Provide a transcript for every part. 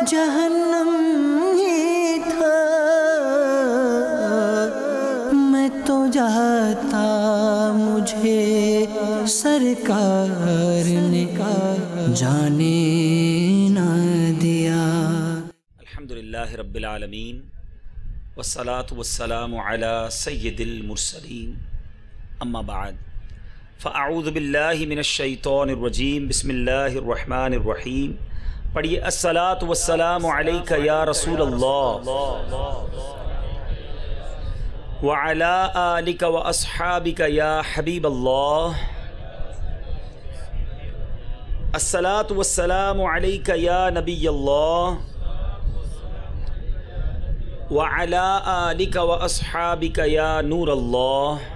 جہنم ہی تھا، میں تو جاتا مجھے سرکار نے جانے نہ دیا۔ الحمدللہ رب العالمین والصلاة والسلام علی سید المرسلین، اما بعد فاعوذ باللہ من الشیطان الرجیم، بسم اللہ الرحمن الرحیم۔ پڑھیے الصلاة والسلام علیک یا رسول اللہ وعلی آلک واصحابک یا حبیب اللہ۔ الصلاة والسلام علیک یا نبی اللہ وعلی آلک واصحابک یا نور اللہ۔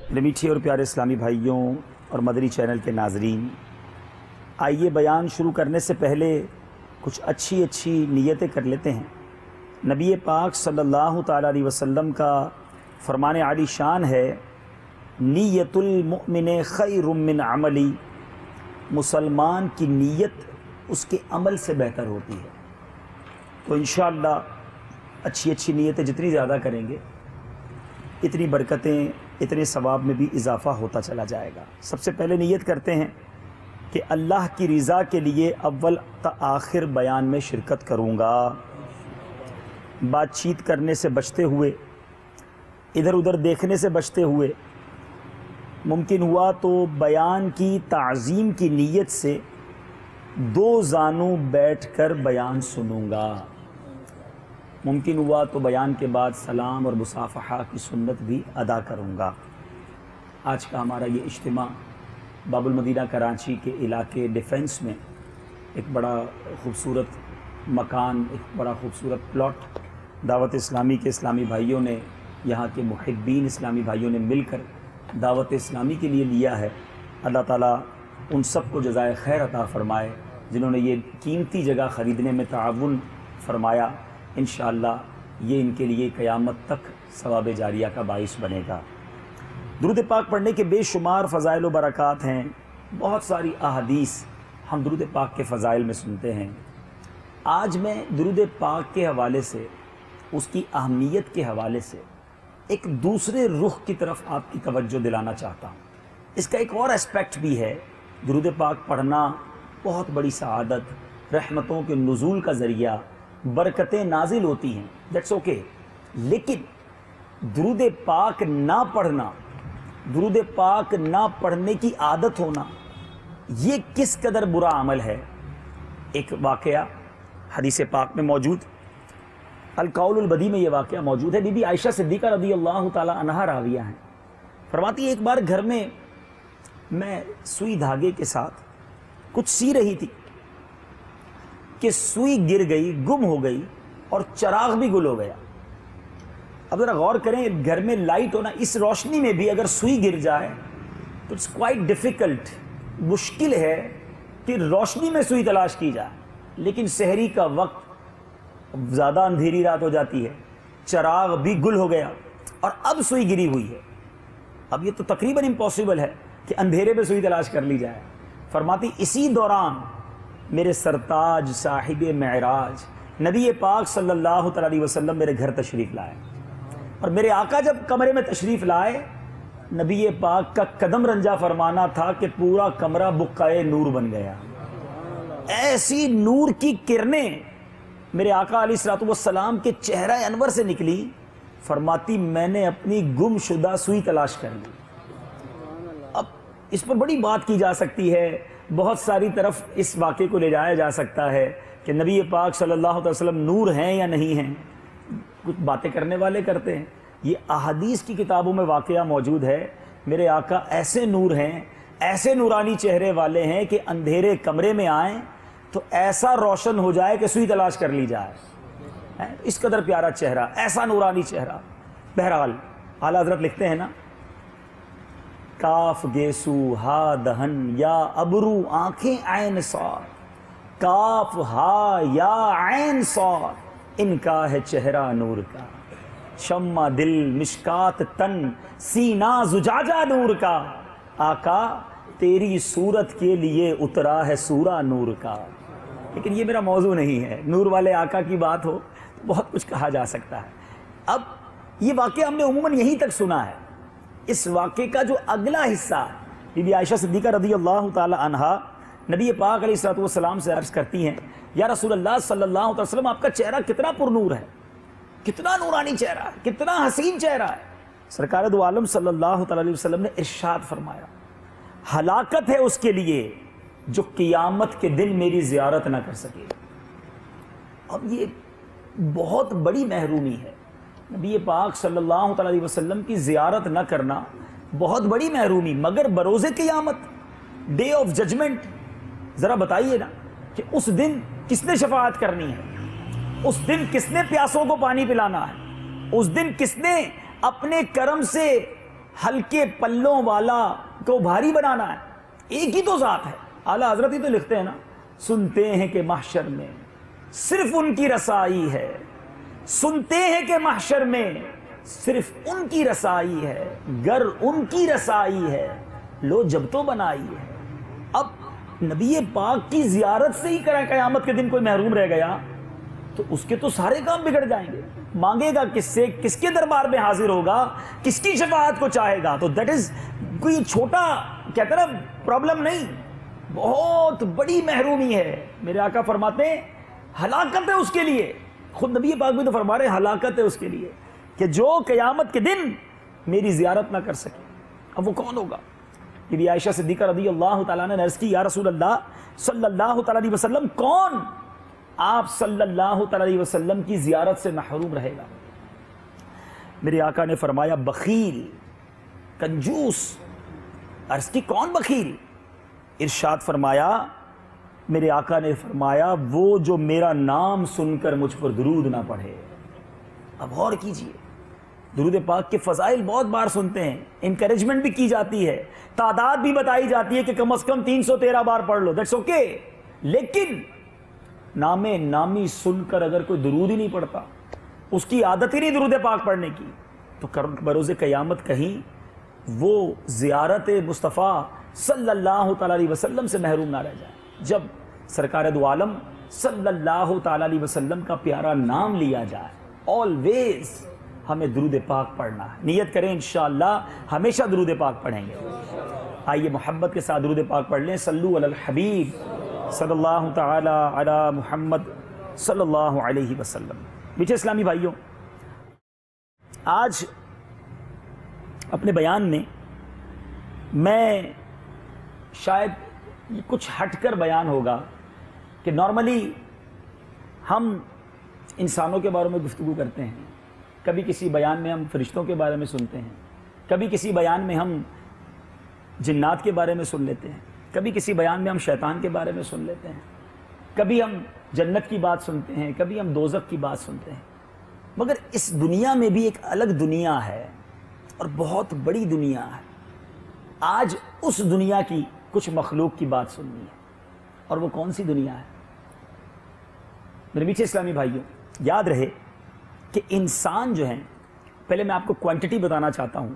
میرے میٹھے اور پیارے اسلامی بھائیوں اور مدنی چینل کے ناظرین، آئیے بیان شروع کرنے سے پہلے کچھ اچھی نیتیں کر لیتے ہیں۔ نبی پاک صلی اللہ تعالیٰ علیہ وسلم کا فرمان عالی شان ہے، نیت المؤمن خیر من عملی، مسلمان کی نیت اس کے عمل سے بہتر ہوتی ہے۔ تو انشاءاللہ اچھی نیتیں جتنی زیادہ کریں گے اتنی برکتیں، اتنے ثواب میں بھی اضافہ ہوتا چلا جائے گا۔ سب سے پہلے نیت کرتے ہیں کہ اللہ کی رضا کے لیے اول تا آخر بیان میں شرکت کروں گا، بات چیت کرنے سے بچتے ہوئے، ادھر ادھر دیکھنے سے بچتے ہوئے، ممکن ہوا تو بیان کی تعظیم کی نیت سے دو زانوں بیٹھ کر بیان سنوں گا، ممکن ہوا تو بیان کے بعد سلام اور مصافحہ کی سنت بھی ادا کروں گا۔ آج کا ہمارا یہ اجتماع باب المدینہ کراچی کے علاقے ڈیفنس میں ایک بڑا خوبصورت مکان، ایک بڑا خوبصورت پلاٹ دعوت اسلامی کے اسلامی بھائیوں نے، یہاں کے محبین اسلامی بھائیوں نے مل کر دعوت اسلامی کے لیے لیا ہے۔ اللہ تعالیٰ ان سب کو جزائے خیر عطا فرمائے جنہوں نے یہ قیمتی جگہ خریدنے میں تعاون فرمایا۔ انشاءاللہ یہ ان کے لیے قیامت تک ثواب جاریہ کا باعث بنے گا۔ درود پاک پڑھنے کے بے شمار فضائل و برکات ہیں، بہت ساری احادیث ہم درود پاک کے فضائل میں سنتے ہیں۔ آج میں درود پاک کے حوالے سے، اس کی اہمیت کے حوالے سے ایک دوسرے رخ کی طرف آپ کی توجہ دلانا چاہتا ہوں۔ اس کا ایک اور اسپیکٹ بھی ہے، درود پاک پڑھنا بہت بڑی سعادت، رحمتوں کے نزول کا ذریعہ، برکتیں نازل ہوتی ہیں، دیٹس اوکے، لیکن درود پاک نہ پڑھنا، درود پاک نہ پڑھنے کی عادت ہونا، یہ کس قدر برا عمل ہے۔ ایک واقعہ حدیث پاک میں موجود، القول البدی میں یہ واقعہ موجود ہے۔ بی بی عائشہ صدیقہ رضی اللہ تعالی عنہا راویہ ہیں، فرماتی ہے ایک بار گھر میں سوئی دھاگے کے ساتھ کچھ سی رہی تھی کہ سوئی گر گئی، گم ہو گئی اور چراغ بھی گل ہو گیا۔ اب ذرا غور کریں، گھر میں لائٹ ہونا، اس روشنی میں بھی اگر سوئی گر جائے تو اٹس کوائٹ ڈیفیکلٹ، مشکل ہے کہ روشنی میں سوئی تلاش کی جائے۔ لیکن سحری کا وقت، زیادہ اندھیری رات ہو جاتی ہے، چراغ بھی گل ہو گیا اور اب سوئی گری ہوئی ہے۔ اب یہ تو تقریباً امپاسبل ہے کہ اندھیرے میں سوئی تلاش کر لی جائے۔ فرماتی اسی دوران میرے سرتاج صاحب معراج نبی پاک صلی اللہ علیہ وسلم میرے گھر تشریف لائے، اور میرے آقا جب کمرے میں تشریف لائے، نبی پاک کا قدم رنجا فرمانا تھا کہ پورا کمرہ بقعہ نور بن گیا۔ ایسی نور کی کرنیں میرے آقا علیہ الصلوۃ والسلام کے چہرہ انور سے نکلی۔ فرماتی میں نے اپنی گم شدہ سوئی تلاش کر لی۔ اب اس پر بڑی بات کی جا سکتی ہے، بہت ساری طرف اس واقعے کو لے جایا جا سکتا ہے کہ نبی پاک صلی اللہ علیہ وسلم نور ہیں یا نہیں ہیں، کچھ باتیں کرنے والے کرتے ہیں۔ یہ احادیث کی کتابوں میں واقعہ موجود ہے، میرے آقا ایسے نور ہیں، ایسے نورانی چہرے والے ہیں کہ اندھیرے کمرے میں آئیں تو ایسا روشن ہو جائے کہ سوئی تلاش کر لی جائے۔ اس قدر پیارا چہرہ، ایسا نورانی چہرہ۔ بہرحال اعلیٰ حضرت لکھتے ہیں نا، کاف گیسو ہا دہن یا ابرو آنکھیں عین سار، کاف ہا یا عین سار، ان کا ہے چہرہ نور کا، شمع دل مشکات تن سینہ زجاجہ نور کا، آقا تیری صورت کے لیے اترا ہے سورہ نور کا۔ لیکن یہ میرا موضوع نہیں ہے. نور والے آقا کی بات ہو تو بہت کچھ کہا جا سکتا ہے. اب یہ واقعہ ہم نے عموماً یہیں تک سنا ہے. اس واقعے کا جو اگلا حصہ بی بی عائشہ صدیقہ رضی اللہ تعالی عنہا نبی پاک علیہ الصلوۃ والسلام سے عرض کرتی ہیں, یا رسول اللہ صلی اللہ علیہ وسلم, آپ کا چہرہ کتنا پر نور ہے, کتنا نورانی چہرہ ہے, کتنا حسین چہرہ ہے. سرکار دو عالم صلی اللہ تعالی علیہ وسلم نے ارشاد فرمایا, ہلاکت ہے اس کے لیے جو قیامت کے دن میری زیارت نہ کر سکے. اب یہ بہت بڑی محرومی ہے. نبی پاک صلی اللہ تعالی علیہ وسلم کی زیارت نہ کرنا بہت بڑی محرومی, مگر بروز قیامت, ڈے آف ججمنٹ, ذرا بتائیے نا کہ اس دن کس نے شفاعت کرنی ہے, اس دن کس نے پیاسوں کو پانی پلانا ہے, اس دن کس نے اپنے کرم سے ہلکے پلوں والا کو بھاری بنانا ہے. ایک ہی تو ذات ہے. اعلیٰ حضرت ہی تو لکھتے ہیں نا, سنتے ہیں کہ محشر میں صرف ان کی رسائی ہے, سنتے ہیں کہ محشر میں صرف ان کی رسائی ہے, گر ان کی رسائی ہے لو جب تو بنائی ہے. اب نبی پاک کی زیارت سے ہی قیامت کے دن کوئی محروم رہ گیا تو اس کے تو سارے کام بگڑ جائیں گے. مانگے گا کس سے, کس کے دربار میں حاضر ہوگا, کس کی شفاعت کو چاہے گا. تو دیٹ از کوئی چھوٹا کہتے نا پرابلم نہیں, بہت بڑی محرومی ہے. میرے آقا فرماتے ہیں ہلاکت ہے اس کے لیے, خود نبی پاک بھی تو فرما رہے ہیں ہلاکت ہے اس کے لیے کہ جو قیامت کے دن میری زیارت نہ کر سکے. اب وہ کون ہوگا؟ بی بی عائشہ صدیقہ رضی اللہ تعالیٰ نے عرض کی, یا رسول اللہ صلی اللہ تعالیٰ علیہ وسلم, کون آپ صلی اللہ تعالیٰ علیہ وسلم کی زیارت سے محروم رہے گا؟ میرے آقا نے فرمایا بخیل, کنجوس. عرض کی کون بخیل؟ ارشاد فرمایا, میرے آقا نے فرمایا وہ جو میرا نام سن کر مجھ پر درود نہ پڑھے. اب غور کیجئے, درود پاک کے فضائل بہت بار سنتے ہیں, انکریجمنٹ بھی کی جاتی ہے, تعداد بھی بتائی جاتی ہے کہ کم از کم 313 بار پڑھ لو, دیٹس اوکے. لیکن نام نامی سن کر اگر کوئی درود ہی نہیں پڑھتا, اس کی عادت ہی نہیں درود پاک پڑھنے کی, تو بروز قیامت کہیں وہ زیارت مصطفیٰ صلی اللہ تعالی علیہ وسلم سے محروم نہ رہ جائے. جب سرکار دو عالم صلی اللہ تعالی علیہ وسلم کا پیارا نام لیا جائے, آلویز ہمیں درود پاک پڑھنا ہے. نیت کریں انشاءاللہ ہمیشہ درود پاک پڑھیں گے. آئیے محبت کے ساتھ درود پاک پڑھ لیں. صلو علی الحبیب صلی اللہ تعالی علی محمد صلی اللہ علیہ وسلم. میٹھے اسلامی بھائیوں, آج اپنے بیان میں شاید کچھ ہٹ کر بیان ہوگا کہ نارملی ہم انسانوں کے بارے میں گفتگو کرتے ہیں, کبھی کسی بیان میں ہم فرشتوں کے بارے میں سنتے ہیں, کبھی کسی بیان میں ہم جنات کے بارے میں سن لیتے ہیں, کبھی کسی بیان میں ہم شیطان کے بارے میں سن لیتے ہیں, کبھی ہم جنت کی بات سنتے ہیں, کبھی ہم دوزخ کی بات سنتے ہیں. مگر اس دنیا میں بھی ایک الگ دنیا ہے اور بہت بڑی دنیا ہے. آج اس دنیا کی کچھ مخلوق کی بات سننی ہے, اور وہ کون سی دنیا ہے؟ میرے میٹھے اسلامی بھائیوں, یاد رہے کہ انسان جو ہیں, پہلے میں آپ کو کوانٹٹی بتانا چاہتا ہوں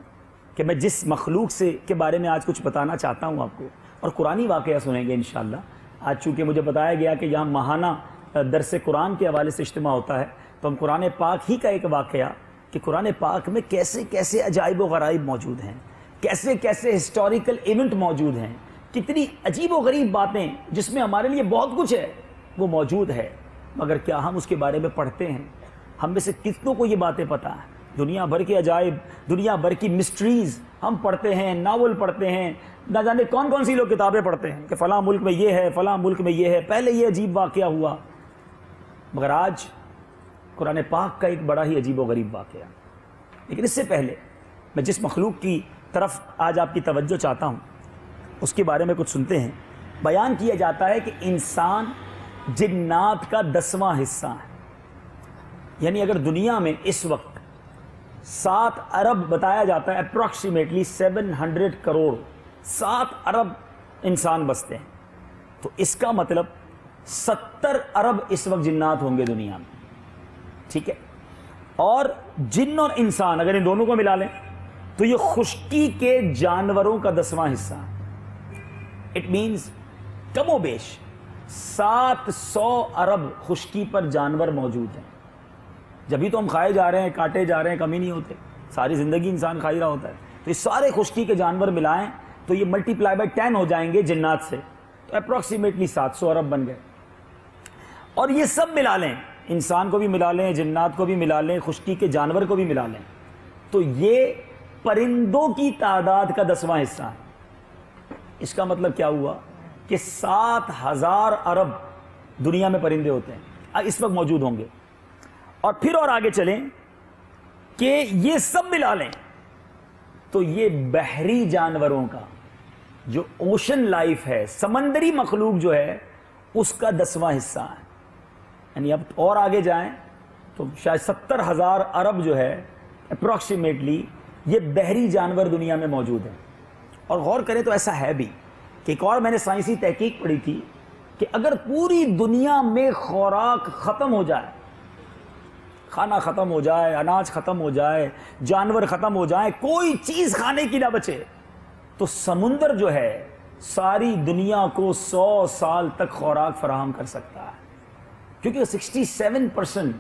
کہ میں جس مخلوق کے بارے میں آج کچھ بتانا چاہتا ہوں آپ کو, اور قرآنی واقعہ سنیں گے انشاءاللہ. آج چونکہ مجھے بتایا گیا کہ یہاں ماہانہ درس قرآن کے حوالے سے اجتماع ہوتا ہے, تو ہم قرآن پاک ہی کا ایک واقعہ کہ قرآن پاک میں کیسے کیسے عجائب و غرائب موجود ہیں, کیسے کیسے ہسٹوریکل ایونٹ موجود ہیں, کتنی عجیب و غریب باتیں جس میں ہمارے لیے بہت کچھ ہے وہ موجود ہے. مگر کیا ہم اس کے بارے میں پڑھتے ہیں؟ ہم میں سے کتنوں کو یہ باتیں پتہ ہیں؟ دنیا بھر کے عجائب, دنیا بھر کی مسٹریز ہم پڑھتے ہیں, ناول پڑھتے ہیں, نہ جانے کون کون سی لوگ کتابیں پڑھتے ہیں کہ فلاں ملک میں یہ ہے, فلاں ملک میں یہ ہے, پہلے یہ عجیب واقعہ ہوا. مگر آج قرآن پاک کا ایک بڑا ہی عجیب و غریب واقعہ. لیکن اس سے پہلے میں جس مخلوق کی طرف آج آپ کی توجہ چاہتا ہوں اس کے بارے میں کچھ سنتے ہیں. بیان کیا جاتا ہے کہ انسان جنات کا 10واں حصہ ہے. یعنی اگر دنیا میں اس وقت 7 ارب بتایا جاتا ہے, اپروکسیمیٹلی 700 کروڑ 7 ارب انسان بستے ہیں, تو اس کا مطلب 70 ارب اس وقت جنات ہوں گے دنیا میں. ٹھیک ہے, اور جن اور انسان اگر ان دونوں کو ملا لیں تو یہ خشکی کے جانوروں کا 10واں حصہ ہے. اٹ مینز کم و بیش 700 ارب خشکی پر جانور موجود ہیں. جبھی تو ہم کھائے جا رہے ہیں, کاٹے جا رہے ہیں, کمی نہیں ہوتے. ساری زندگی انسان کھا ہی رہا ہوتا ہے. تو یہ سارے خشکی کے جانور ملائیں تو یہ ملٹی پلائی بائی 10 ہو جائیں گے جنات سے, تو اپروکسیمیٹلی 700 ارب بن گئے. اور یہ سب ملا لیں, انسان کو بھی ملا لیں, جنات کو بھی ملا لیں, خشکی کے جانور کو بھی ملا لیں, تو یہ پرندوں کی تعداد کا 10واں حصہ ہے. اس کا مطلب کیا ہوا کہ 7000 ارب دنیا میں پرندے ہوتے ہیں اس وقت موجود ہوں گے. اور پھر اور آگے چلیں کہ یہ سب ملا لیں تو یہ بحری جانوروں کا جو اوشن لائف ہے, سمندری مخلوق جو ہے, اس کا 10واں حصہ ہے. یعنی اب اور آگے جائیں تو شاید 70,000 ارب جو ہے اپروکسیمیٹلی یہ بحری جانور دنیا میں موجود ہیں. اور غور کریں تو ایسا ہے بھی کہ ایک اور میں نے سائنسی تحقیق پڑھی تھی کہ اگر پوری دنیا میں خوراک ختم ہو جائے, کھانا ختم ہو جائے, اناج ختم ہو جائے, جانور ختم ہو جائے, کوئی چیز کھانے کی نہ بچے, تو سمندر جو ہے ساری دنیا کو 100 سال تک خوراک فراہم کر سکتا ہے. کیونکہ 67%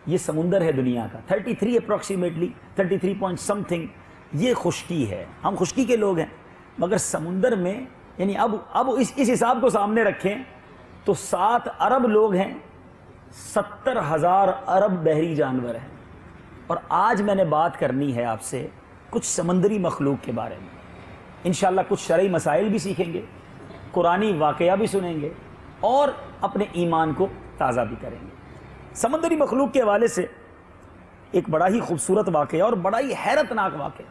یہ سمندر ہے دنیا کا, 33 اپروکسیمیٹلی 33 پوائنٹ سم تھنگ یہ خشکی ہے. ہم خشکی کے لوگ ہیں, مگر سمندر میں یعنی اب اس حساب کو سامنے رکھیں تو 7 ارب لوگ ہیں, 70,000 ارب بحری جانور ہیں. اور آج میں نے بات کرنی ہے آپ سے کچھ سمندری مخلوق کے بارے میں. انشاءاللہ کچھ شرعی مسائل بھی سیکھیں گے, قرآنی واقعہ بھی سنیں گے, اور اپنے ایمان کو تازہ بھی کریں گے. سمندری مخلوق کے حوالے سے ایک بڑا ہی خوبصورت واقعہ اور بڑا ہی حیرت ناک واقعہ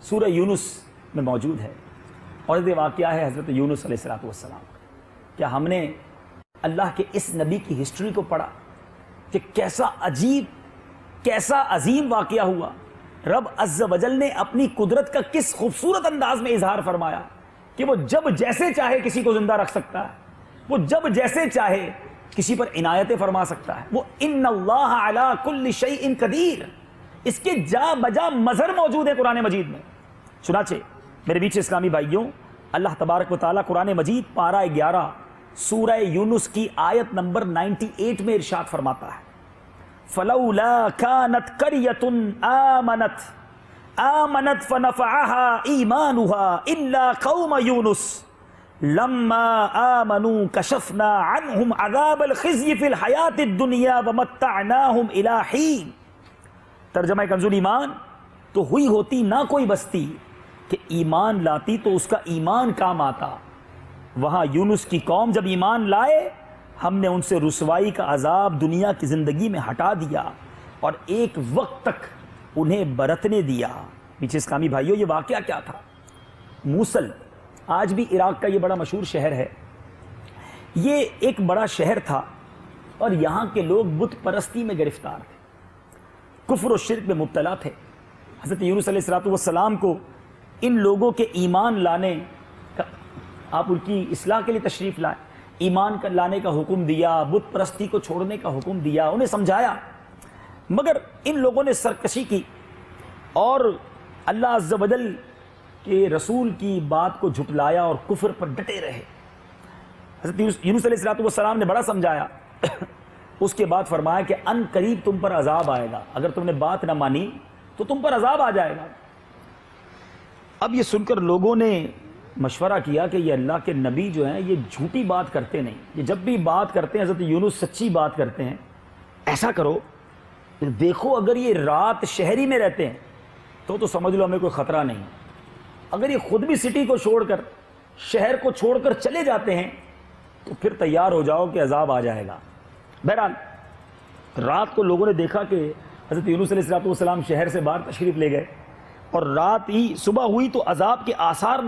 سورہ یونس میں موجود ہے. اور یہ واقعہ ہے حضرت یونس علیہ السلام. کیا ہم نے اللہ کے اس نبی کی ہسٹری کو پڑھا کہ کیسا عجیب, کیسا عظیم واقعہ ہوا. رب عز و جل نے اپنی قدرت کا کس خوبصورت انداز میں اظہار فرمایا کہ وہ جب جیسے چاہے کسی کو زندہ رکھ سکتا ہے, وہ جب جیسے چاہے کسی پر عنایتیں فرما سکتا ہے. وہ ان اللہ علی کل شیء قدیر, اس کے جا بجا مظہر موجود ہے قرآن مجید میں. چنانچہ میرے بیچ اسلامی بھائیوں, اللہ تبارک و تعالیٰ قرآن مجید پارہ 11 سورہ یونس کی آیت نمبر 98 میں ارشاد فرماتا ہے, فَلَوْلَا كَانَتْ قَرْيَةٌ آمَنَتْ فَنَفَعَهَا إِيمَانُهَا إِلَّا قَوْمَ يُونُسَ لَمَّا آمَنُوا كَشَفْنَا عَنْهُمْ عَذَابَ الْخِزْيِ فِي الْحَيَاةِ الدُّنْيَا وَمَتَّعْنَاهُمْ إِلَىٰ حِينٍ. ترجمہ کنزُ ایمان, تو ہوئی ہوتی نہ کوئی بستی کہ ایمان لاتی تو اس کا ایمان کام آتا. وہاں یونس کی قوم جب ایمان لائے, ہم نے ان سے رسوائی کا عذاب دنیا کی زندگی میں ہٹا دیا اور ایک وقت تک انہیں برتنے دیا. پیچھے اسلامی بھائیوں, یہ واقعہ کیا تھا؟ موصل آج بھی عراق کا یہ بڑا مشہور شہر ہے. یہ ایک بڑا شہر تھا اور یہاں کے لوگ بت پرستی میں گرفتار تھے, کفر و شرک میں مبتلا تھے. حضرت یونس علیہ السلام کو ان لوگوں کے ایمان لانے کا, آپ ان کی اصلاح کے لیے تشریف لائے, ایمان لانے کا حکم دیا, بت پرستی کو چھوڑنے کا حکم دیا, انہیں سمجھایا. مگر ان لوگوں نے سرکشی کی اور اللہ عز و جل کے رسول کی بات کو جھٹلایا اور کفر پر ڈٹے رہے. حضرت یونس علیہ السلام نے بڑا سمجھایا. اس کے بعد فرمایا کہ ان قریب تم پر عذاب آئے گا, اگر تم نے بات نہ مانی تو تم پر عذاب آ جائے گا. اب یہ سن کر لوگوں نے مشورہ کیا کہ یہ اللہ کے نبی جو ہیں یہ جھوٹی بات کرتے نہیں, یہ جب بھی بات کرتے ہیں حضرت یونس سچی بات کرتے ہیں. ایسا کرو, دیکھو اگر یہ رات شہری میں رہتے ہیں تو سمجھ لو ہمیں کوئی خطرہ نہیں. اگر یہ خود بھی سٹی کو چھوڑ کر, شہر کو چھوڑ کر چلے جاتے ہیں تو پھر تیار ہو جاؤ کہ عذاب آ جائے گا. بہرحال رات کو لوگوں نے دیکھا کہ حضرت یونس علیہ السلام شہر سے باہر تشریف لے گئے, اور رات ہی صبح ہوئی تو عذاب کے آثار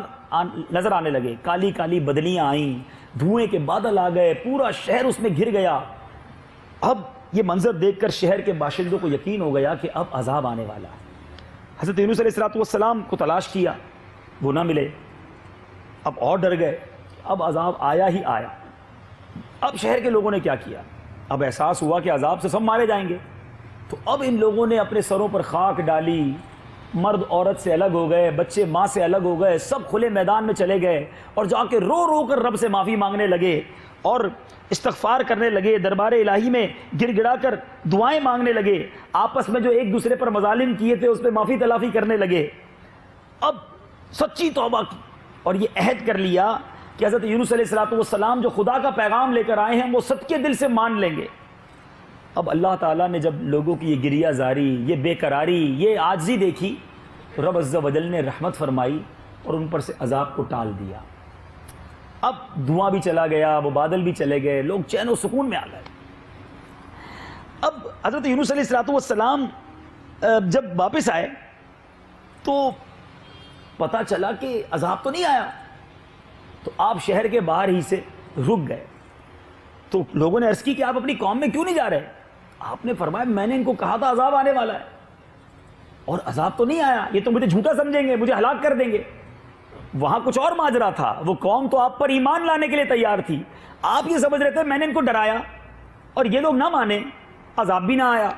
نظر آنے لگے. کالی کالی بدلیاں آئیں, دھوئیں کے بادل آ گئے, پورا شہر اس میں گھر گیا. اب یہ منظر دیکھ کر شہر کے باشندوں کو یقین ہو گیا کہ اب عذاب آنے والا ہے. حضرت یونس علیہ السلام کو تلاش کیا, وہ نہ ملے. اب اور ڈر گئے, اب عذاب آیا ہی آیا. اب شہر کے لوگوں نے کیا کیا, اب احساس ہوا کہ عذاب سے سب مارے جائیں گے, تو اب ان لوگوں نے اپنے سروں پر خاک ڈالی, مرد عورت سے الگ ہو گئے, بچے ماں سے الگ ہو گئے, سب کھلے میدان میں چلے گئے اور جا کے رو رو کر رب سے معافی مانگنے لگے. اور استغفار کرنے لگے، دربار الہی میں گر گڑا کر دعائیں مانگنے لگے، آپس میں جو ایک دوسرے پر مظالم کیے تھے اس پہ معافی تلافی کرنے لگے۔ اب سچی توبہ کی اور یہ عہد کر لیا کہ حضرت یونس علیہ السلام جو خدا کا پیغام لے کر آئے ہیں وہ سچے دل سے مان لیں گے۔ اب اللہ تعالیٰ نے جب لوگوں کی یہ گریہ زاری، یہ بے قراری، یہ عاجزی دیکھی تو رب عز و جل نے رحمت فرمائی اور ان پر سے عذاب کو ٹال دیا۔ اب دھواں بھی چلا گیا، وہ بادل بھی چلے گئے، لوگ چین و سکون میں آ گئے۔ اب حضرت یونس علیہ السلام جب واپس آئے تو پتہ چلا کہ عذاب تو نہیں آیا، تو آپ شہر کے باہر ہی سے رک گئے۔ تو لوگوں نے عرض کی کہ آپ اپنی قوم میں کیوں نہیں جا رہے؟ آپ نے فرمایا میں نے ان کو کہا تھا عذاب آنے والا ہے اور عذاب تو نہیں آیا، یہ تو مجھے جھوٹا سمجھیں گے، مجھے ہلاک کر دیں گے۔ وہاں کچھ اور ماجرا تھا، وہ قوم تو آپ پر ایمان لانے کے لیے تیار تھی، آپ یہ سمجھ رہے تھے میں نے ان کو ڈرایا اور یہ لوگ نہ مانے، عذاب بھی نہ آیا،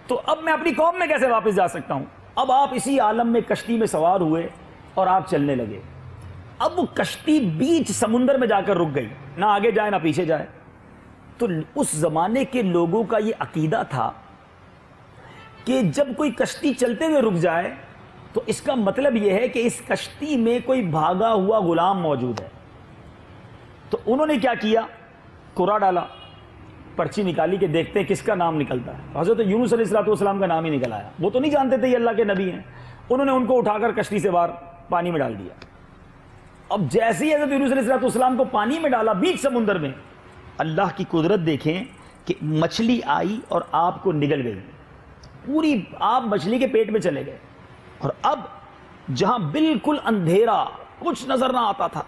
تو اب میں اپنی قوم میں کیسے واپس جا سکتا ہوں؟ اب آپ اسی عالم میں کشتی میں سوار ہوئے اور آپ چلنے لگے۔ اب وہ کشتی بیچ سمندر میں جا کر رک گئی، نہ آگے جائے نہ پیچھے جائے۔ تو اس زمانے کے لوگوں کا یہ عقیدہ تھا کہ جب کوئی کشتی چلتے ہوئے رک جائے تو اس کا مطلب یہ ہے کہ اس کشتی میں کوئی بھاگا ہوا غلام موجود ہے۔ تو انہوں نے کیا کیا؟ قرعہ ڈالا، پرچی نکالی کہ دیکھتے ہیں کس کا نام نکلتا ہے۔ حضرت یونس علیہ السلام کا نام ہی نکل آیا۔ وہ تو نہیں جانتے تھے یہ اللہ کے نبی ہیں، انہوں نے ان کو اٹھا کر کشتی سے باہر پانی میں ڈال دیا۔ اب جیسے ہی حضرت یونس علیہ السلام کو پانی میں ڈالا بیچ سمندر میں، اللہ کی قدرت دیکھیں کہ مچھلی آئی اور آپ کو نگل گئی، پوری آپ مچھلی کے پیٹ میں چلے گئے۔ اور اب جہاں بالکل اندھیرا، کچھ نظر نہ آتا تھا،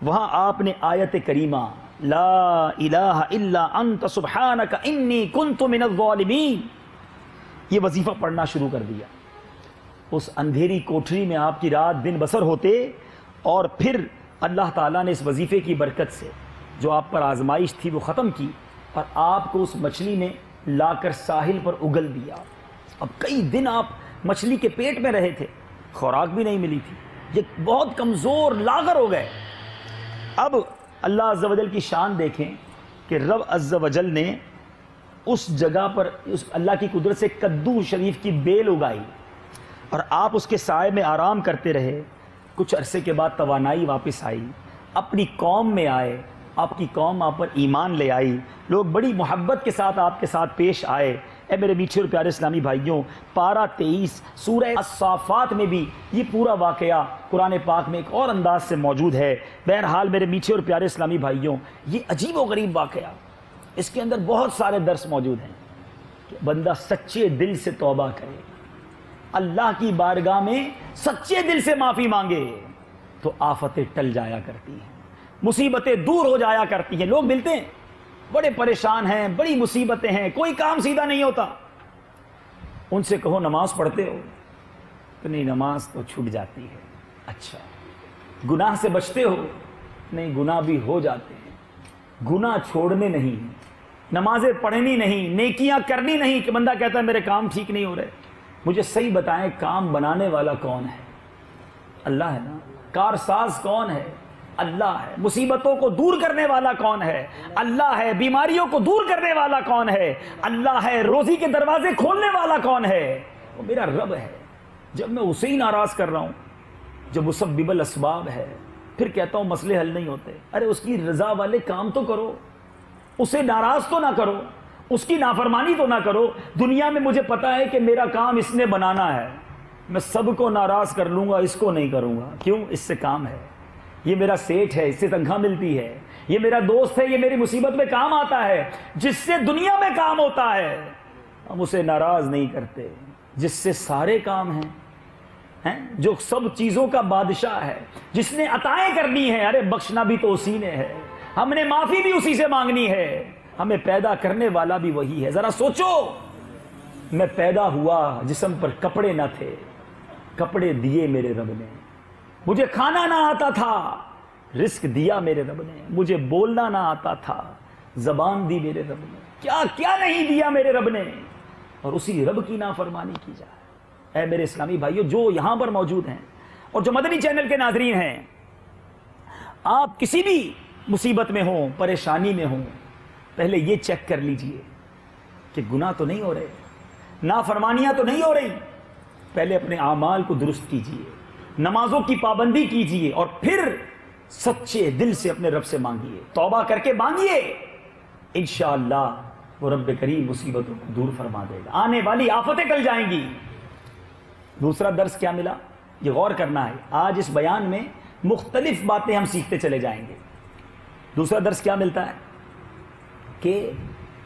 وہاں آپ نے آیت کریمہ لا الہ الا انت سبحانک انی کنت من الظالمین یہ وظیفہ پڑھنا شروع کر دیا۔ اس اندھیری کوٹھری میں آپ کی رات دن بسر ہوتے، اور پھر اللہ تعالیٰ نے اس وظیفے کی برکت سے جو آپ پر آزمائش تھی وہ ختم کی اور آپ کو اس مچھلی نے لا کر ساحل پر اگل دیا۔ اب کئی دن آپ مچھلی کے پیٹ میں رہے تھے، خوراک بھی نہیں ملی تھی، یہ بہت کمزور لاغر ہو گئے۔ اب اللہ عز و جل کی شان دیکھیں کہ رب عز و جل نے اس جگہ پر اس اللہ کی قدرت سے کدو شریف کی بیل اگائی اور آپ اس کے سائے میں آرام کرتے رہے۔ کچھ عرصے کے بعد توانائی واپس آئی، اپنی قوم میں آئے، آپ کی قوم آپ پر ایمان لے آئی، لوگ بڑی محبت کے ساتھ آپ کے ساتھ پیش آئے۔ اے میرے میٹھے اور پیارے اسلامی بھائیوں، پارہ 23 سورہ الصافات میں بھی یہ پورا واقعہ قرآن پاک میں ایک اور انداز سے موجود ہے۔ بہرحال میرے میٹھے اور پیارے اسلامی بھائیوں، یہ عجیب و غریب واقعہ، اس کے اندر بہت سارے درس موجود ہیں کہ بندہ سچے دل سے توبہ کرے، اللہ کی بارگاہ میں سچے دل سے معافی مانگے تو آفتیں ٹل جایا کرتی ہیں، مصیبتیں دور ہو جایا کرتی ہیں۔ لوگ ملتے ہیں بڑے پریشان ہیں، بڑی مصیبتیں ہیں، کوئی کام سیدھا نہیں ہوتا، ان سے کہو نماز پڑھتے ہو تو نہیں، نماز تو چھوٹ جاتی ہے۔ اچھا گناہ سے بچتے ہو؟ نہیں، گناہ بھی ہو جاتے ہیں۔ گناہ چھوڑنے نہیں، نمازیں پڑھنی نہیں، نیکیاں کرنی نہیں کہ بندہ کہتا ہے میرے کام ٹھیک نہیں ہو رہے۔ مجھے صحیح بتائیں کام بنانے والا کون ہے؟ اللہ ہے نا۔ کارساز کون ہے؟ اللہ ہے۔ مصیبتوں کو دور کرنے والا کون ہے؟ اللہ ہے۔ بیماریوں کو دور کرنے والا کون ہے؟ اللہ ہے۔ روزی کے دروازے کھولنے والا کون ہے؟ وہ میرا رب ہے۔ جب میں اسے ہی ناراض کر رہا ہوں، جب مسبب الاسباب ہے، پھر کہتا ہوں مسئلے حل نہیں ہوتے۔ ارے اس کی رضا والے کام تو کرو، اسے ناراض تو نہ کرو، اس کی نافرمانی تو نہ کرو۔ دنیا میں مجھے پتا ہے کہ میرا کام اس نے بنانا ہے، میں سب کو ناراض کر لوں گا، اس کو نہیں کروں گا۔ کیوں؟ اس سے کام ہے، یہ میرا سیٹ ہے، اس سے تنخواہ ملتی ہے، یہ میرا دوست ہے، یہ میری مصیبت میں کام آتا ہے، جس سے دنیا میں کام ہوتا ہے ہم اسے ناراض نہیں کرتے، جس سے سارے کام ہیں، جو سب چیزوں کا بادشاہ ہے، جس نے عطائیں کرنی ہے۔ ارے بخشنا بھی تو اسی نے ہے، ہم نے معافی بھی اسی سے مانگنی ہے، ہمیں پیدا کرنے والا بھی وہی ہے۔ ذرا سوچو، میں پیدا ہوا، جسم پر کپڑے نہ تھے، کپڑے دیے میرے رب نے، مجھے کھانا نہ آتا تھا، رزق دیا میرے رب نے، مجھے بولنا نہ آتا تھا، زبان دی میرے رب نے، کیا کیا نہیں دیا میرے رب نے، اور اسی رب کی نافرمانی کی جائے۔ اے میرے اسلامی بھائیوں جو یہاں پر موجود ہیں اور جو مدنی چینل کے ناظرین ہیں، آپ کسی بھی مصیبت میں ہوں، پریشانی میں ہوں، پہلے یہ چیک کر لیجئے کہ گناہ تو نہیں ہو رہے، نافرمانیاں تو نہیں ہو رہی. پہلے اپنے اعمال کو درست کیجئے، نمازوں کی پابندی کیجئے، اور پھر سچے دل سے اپنے رب سے مانگیے، توبہ کر کے مانگیے. انشاءاللہ وہ رب کریم مصیبتوں کو دور فرما دے گا، آنے والی آفتیں ٹل جائیں گی. دوسرا درس کیا ملا، یہ غور کرنا ہے. آج اس بیان میں مختلف باتیں ہم سیکھتے چلے جائیں گے. دوسرا درس کیا ملتا ہے کہ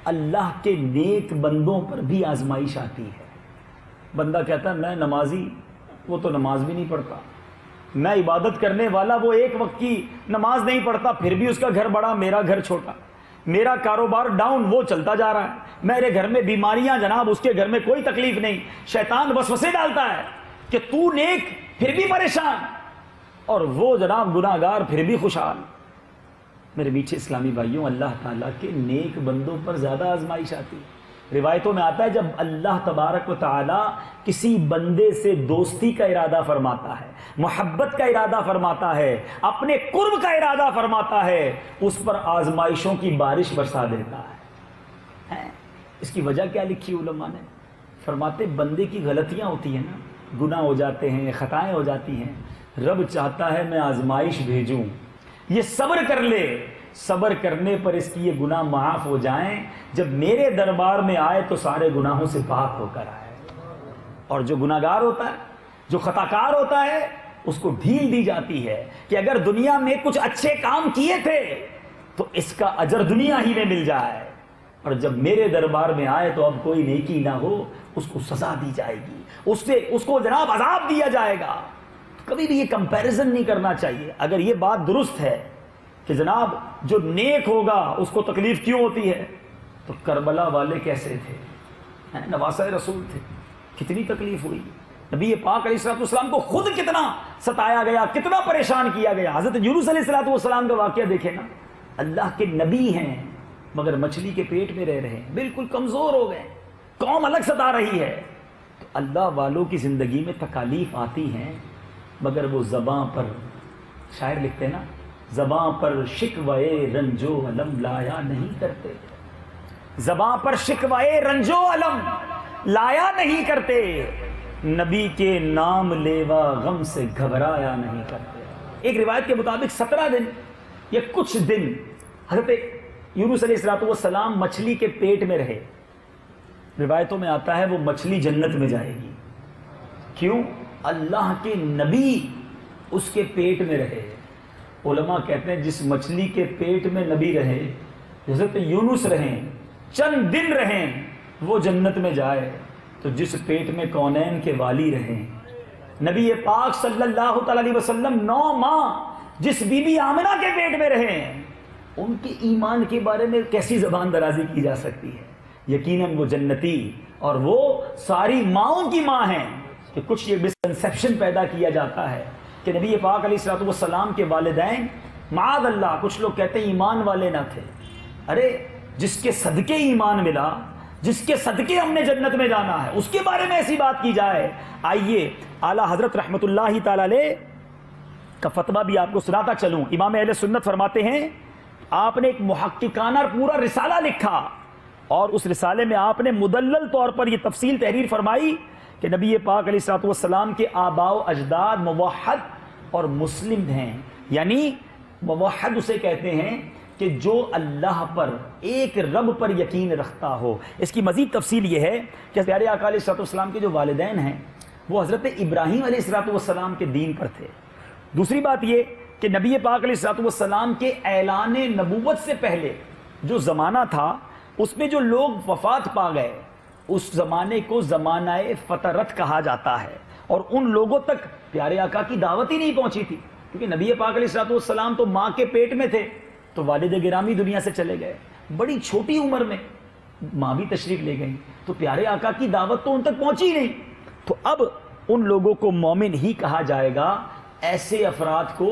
اللہ کے نیک بندوں پر بھی آزمائش آتی ہے. بندہ کہتا ہے میں نمازی، وہ تو نماز بھی نہیں پڑھتا. میں عبادت کرنے والا، وہ ایک وقت کی نماز نہیں پڑھتا، پھر بھی اس کا گھر بڑا، میرا گھر چھوٹا. میرا کاروبار ڈاؤن، وہ چلتا جا رہا ہے. میرے گھر میں بیماریاں جناب، اس کے گھر میں کوئی تکلیف نہیں. شیطان وسوسے ڈالتا ہے کہ تو نیک پھر بھی پریشان، اور وہ جناب گناہگار پھر بھی خوشحال. میرے میٹھے اسلامی بھائیوں، اللہ تعالیٰ کے نیک بندوں پر زیادہ آزمائش آتی ہے. روایتوں میں آتا ہے جب اللہ تبارک و تعالیٰ کسی بندے سے دوستی کا ارادہ فرماتا ہے، محبت کا ارادہ فرماتا ہے، اپنے قرب کا ارادہ فرماتا ہے، اس پر آزمائشوں کی بارش برسا دیتا ہے. اس کی وجہ کیا لکھی علماء نے؟ فرماتے بندے کی غلطیاں ہوتی ہیں نا، گناہ ہو جاتے ہیں، خطائیں ہو جاتی ہیں. رب چاہتا ہے میں آزمائش بھیجوں، یہ صبر کر لے، صبر کرنے پر اس کی یہ گناہ معاف ہو جائیں. جب میرے دربار میں آئے تو سارے گناہوں سے پاک ہو کر آئے. اور جو گناہگار ہوتا ہے، جو خطاکار ہوتا ہے، اس کو ڈھیل دی جاتی ہے کہ اگر دنیا میں کچھ اچھے کام کیے تھے تو اس کا اجر دنیا ہی میں مل جائے، اور جب میرے دربار میں آئے تو اب کوئی نیکی نہ ہو، اس کو سزا دی جائے گی، اس کو جناب عذاب دیا جائے گا. کبھی بھی یہ کمپیریزن نہیں کرنا چاہیے. اگر یہ بات درست ہے کہ جناب جو نیک ہوگا اس کو تکلیف کیوں ہوتی ہے، تو کربلا والے کیسے تھے، نواسہ رسول تھے، کتنی تکلیف ہوئی. نبی پاک علیہ الصلوۃ والسلام کو خود کتنا ستایا گیا، کتنا پریشان کیا گیا. حضرت یونس علیہ الصلوۃ والسلام کا واقعہ دیکھیں نا، اللہ کے نبی ہیں مگر مچھلی کے پیٹ میں رہ رہے ہیں، بالکل کمزور ہو گئے، قوم الگ ستا رہی ہے. تو اللہ والوں کی زندگی میں تکالیف آتی ہیں، مگر وہ زباں پر، شاعر لکھتے ہیں نا، زباں پر شکوائے رنجو علم لایا نہیں کرتے. زباں پر شکوائے رنجو علم لایا نہیں کرتے، نبی کے نام لیوا غم سے گھبرایا نہیں کرتے. ایک روایت کے مطابق 17 دن یا کچھ دن حضرت یونس علیہ الصلوۃ والسلام مچھلی کے پیٹ میں رہے. روایتوں میں آتا ہے وہ مچھلی جنت میں جائے گی. کیوں؟ اللہ کے نبی اس کے پیٹ میں رہے. علماء کہتے ہیں جس مچھلی کے پیٹ میں نبی رہے، حضرت یونس رہیں، چند دن رہیں، وہ جنت میں جائے، تو جس پیٹ میں کونین کے والی رہیں، نبی پاک صلی اللہ تعالی علیہ وسلم 9 ماہ جس بی بی آمنہ کے پیٹ میں رہیں، ان کے ایمان کے بارے میں کیسی زبان درازی کی جا سکتی ہے. یقیناً وہ جنتی، اور وہ ساری ماؤں کی ماں ہیں. کہ کچھ یہ مسکنسیپشن پیدا کیا جاتا ہے کہ نبی پاک علیہ الصلوۃ والسلام کے والدین معاذ اللہ، کچھ لوگ کہتے ہیں ایمان والے نہ تھے. ارے جس کے صدقے ایمان ملا، جس کے صدقے ہم نے جنت میں جانا ہے، اس کے بارے میں ایسی بات کی جائے. آئیے اعلیٰ حضرت رحمۃ اللہ تعالی علیہ کا فتویٰ بھی آپ کو سناتا چلوں. امام اہل سنت فرماتے ہیں آپ نے ایک محققانہ پورا رسالہ لکھا، اور اس رسالے میں آپ نے مدلل طور پر یہ تفصیل تحریر فرمائی کہ نبی پاک علیہ الصلوۃ والسلام کے آباء و اجداد موحد اور مسلم ہیں. یعنی موحد اسے کہتے ہیں کہ جو اللہ پر، ایک رب پر یقین رکھتا ہو. اس کی مزید تفصیل یہ ہے کہ پیارے آقا علیہ الصلوۃ والسلام کے جو والدین ہیں وہ حضرت ابراہیم علیہ الصلوۃ والسلام کے دین پر تھے. دوسری بات یہ کہ نبی پاک علیہ الصلوۃ والسلام کے اعلان نبوت سے پہلے جو زمانہ تھا اس میں جو لوگ وفات پا گئے، اس زمانے کو زمانہ فترت کہا جاتا ہے، اور ان لوگوں تک پیارے آقا کی دعوت ہی نہیں پہنچی تھی. کیونکہ نبی پاک علیہ الصلوۃ والسلام تو ماں کے پیٹ میں تھے، تو والد گرامی دنیا سے چلے گئے، بڑی چھوٹی عمر میں ماں بھی تشریف لے گئی، تو پیارے آقا کی دعوت تو ان تک پہنچی نہیں. تو اب ان لوگوں کو مومن ہی کہا جائے گا، ایسے افراد کو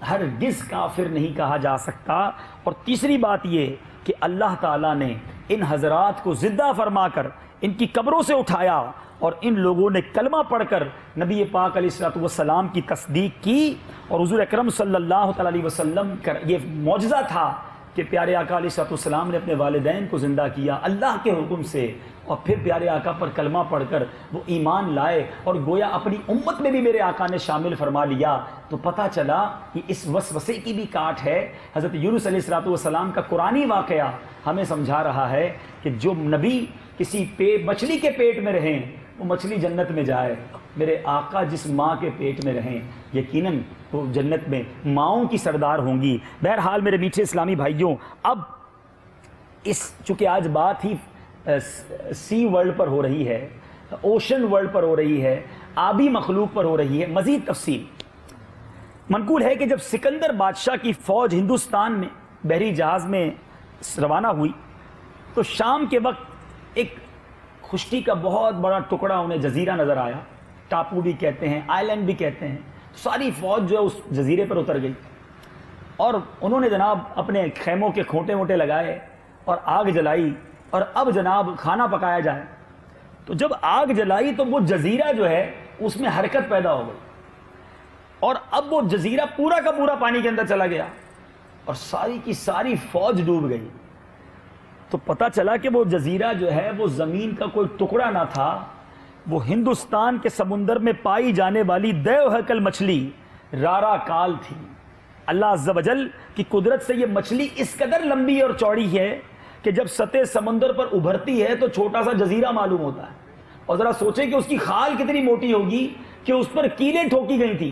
ہرگز کافر نہیں کہا جا سکتا. اور تیسری بات یہ کہ اللہ تعالیٰ نے ان حضرات کو زندہ فرما کر ان کی قبروں سے اٹھایا، اور ان لوگوں نے کلمہ پڑھ کر نبی پاک علیہ الصلوۃ والسلام کی تصدیق کی، اور حضور اکرم صلی اللہ تعالی علیہ وسلم کا یہ معجزہ تھا کہ پیارے آقا علیہ السلام نے اپنے والدین کو زندہ کیا اللہ کے حکم سے، اور پھر پیارے آقا پر کلمہ پڑھ کر وہ ایمان لائے، اور گویا اپنی امت میں بھی میرے آقا نے شامل فرما لیا۔ تو پتہ چلا کہ اس وسوسے کی بھی کاٹ ہے۔ حضرت یونس علیہ السلام کا قرآنی واقعہ ہمیں سمجھا رہا ہے کہ جو نبی کسی مچھلی کے پیٹ میں رہیں وہ مچھلی جنت میں جائے، میرے آقا جس ماں کے پیٹ میں رہیں یقیناً وہ جنت میں ماؤں کی سردار ہوں گی۔ بہرحال میرے میٹھے اسلامی بھائیوں، اب چونکہ آج بات ہی سی ورلڈ پر ہو رہی ہے، اوشن ورلڈ پر ہو رہی ہے، آبی مخلوق پر ہو رہی ہے، مزید تفصیل منقول ہے کہ جب سکندر بادشاہ کی فوج ہندوستان میں بحری جہاز میں روانہ ہوئی تو شام کے وقت ایک خشکی کا بہت بڑا ٹکڑا انہیں جزیرہ نظر آیا، ٹاپو بھی کہتے ہیں، آئلینڈ بھی کہتے ہیں۔ ساری فوج جو ہے اس جزیرے پر اتر گئی اور انہوں نے جناب اپنے خیموں کے کھوٹے ووٹے لگائے اور آگ جلائی، اور اب جناب کھانا پکایا جائے۔ تو جب آگ جلائی تو وہ جزیرہ جو ہے اس میں حرکت پیدا ہو گئی، اور اب وہ جزیرہ پورا کا پورا پانی کے اندر چلا گیا اور ساری کی ساری فوج ڈوب گئی۔ تو پتہ چلا کہ وہ جزیرہ جو ہے وہ زمین کا کوئی ٹکڑا نہ تھا، وہ ہندوستان کے سمندر میں پائی جانے والی دیو ہیکل مچھلی رارا کال تھی۔ اللہ عز و جل کی قدرت سے یہ مچھلی اس قدر لمبی اور چوڑی ہے کہ جب سطح سمندر پر ابھرتی ہے تو چھوٹا سا جزیرہ معلوم ہوتا ہے، اور ذرا سوچیں کہ اس کی خال کتنی موٹی ہوگی کہ اس پر کیلیں ٹھوکی گئی تھیں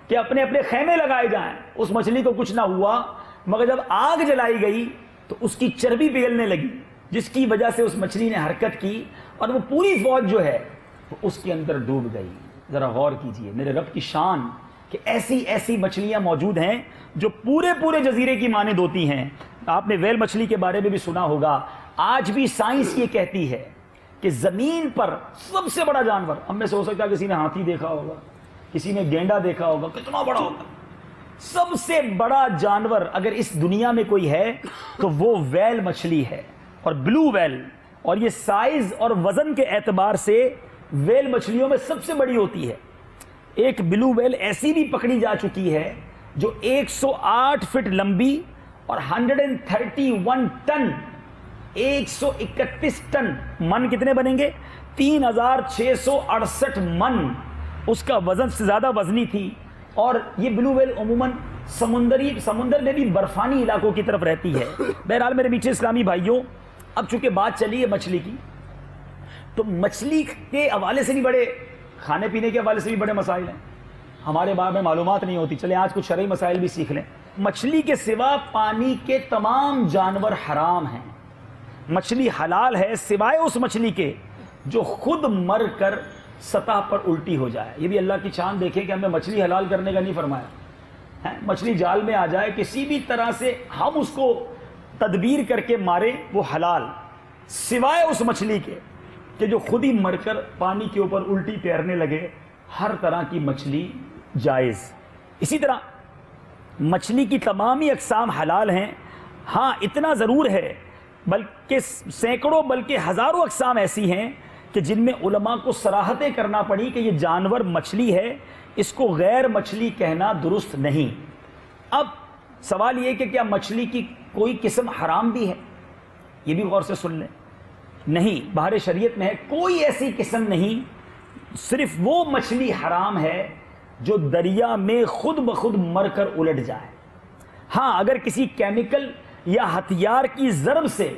کہ اپنے اپنے خیمے لگائے جائیں۔ اس مچھلی کو کچھ نہ ہوا، مگر جب آگ جلائی گئی تو اس کی چربی پگھلنے لگی، جس کی وجہ سے اس مچھلی نے حرکت کی اور وہ پوری فوج جو ہے وہ اس کے اندر ڈوب گئی۔ ذرا غور کیجئے میرے رب کی شان کہ ایسی ایسی مچھلیاں موجود ہیں جو پورے جزیرے کی مانند ہوتی ہیں۔ آپ نے ویل مچھلی کے بارے میں بھی سنا ہوگا۔ آج بھی سائنس یہ کہتی ہے کہ زمین پر سب سے بڑا جانور، ہم میں سے ہو سکتا ہے کسی نے ہاتھی دیکھا ہوگا، کسی نے گینڈا دیکھا ہوگا، کتنا بڑا ہوتا ہے، سب سے بڑا جانور اگر اس دنیا میں کوئی ہے تو وہ ویل مچھلی ہے، اور بلو ویل، اور یہ سائز اور وزن کے اعتبار سے ویل مچھلیوں میں سب سے بڑی ہوتی ہے۔ ایک بلو ویل ایسی بھی پکڑی جا چکی ہے جو 108 فٹ لمبی اور 131 ٹن 131 ٹن من کتنے بنیں گے 3668 من اس کا وزن سے زیادہ وزنی تھی۔ اور یہ بلو ویل عموماً سمندر میں بھی برفانی علاقوں کی طرف رہتی ہے۔ بہرحال میرے میٹھے اسلامی بھائیوں، اب چونکہ بات چلی ہے مچھلی کی، تو مچھلی کے حوالے سے بھی بڑے، کھانے پینے کے حوالے سے بھی بڑے مسائل ہیں، ہمارے بارے میں معلومات نہیں ہوتی۔ چلیں آج کچھ شرعی مسائل بھی سیکھ لیں۔ مچھلی کے سوا پانی کے تمام جانور حرام ہیں، مچھلی حلال ہے سوائے اس مچھلی کے جو خود مر کر سطح پر الٹی ہو جائے۔ یہ بھی اللہ کی شان دیکھیں کہ ہمیں مچھلی حلال کرنے کا نہیں فرمایا۔ مچھلی جال میں آ جائے کسی بھی طرح سے ہم اس کو تدبیر کر کے مارے وہ حلال، سوائے اس مچھلی کے کہ جو خود ہی مر کر پانی کے اوپر الٹی تیرنے لگے، ہر طرح کی مچھلی جائز۔ اسی طرح مچھلی کی تمامی اقسام حلال ہیں، ہاں اتنا ضرور ہے بلکہ سینکڑوں بلکہ ہزاروں اقسام ایسی ہیں کہ جن میں علماء کو صراحتیں کرنا پڑی کہ یہ جانور مچھلی ہے، اس کو غیر مچھلی کہنا درست نہیں۔ اب سوال یہ کہ کیا مچھلی کی کوئی قسم حرام بھی ہے؟ یہ بھی غور سے سن لیں۔ نہیں، بہر شریعت میں ہے کوئی ایسی قسم نہیں، صرف وہ مچھلی حرام ہے جو دریا میں خود بخود مر کر الٹ جائے۔ ہاں اگر کسی کیمیکل یا ہتھیار کی ضرب سے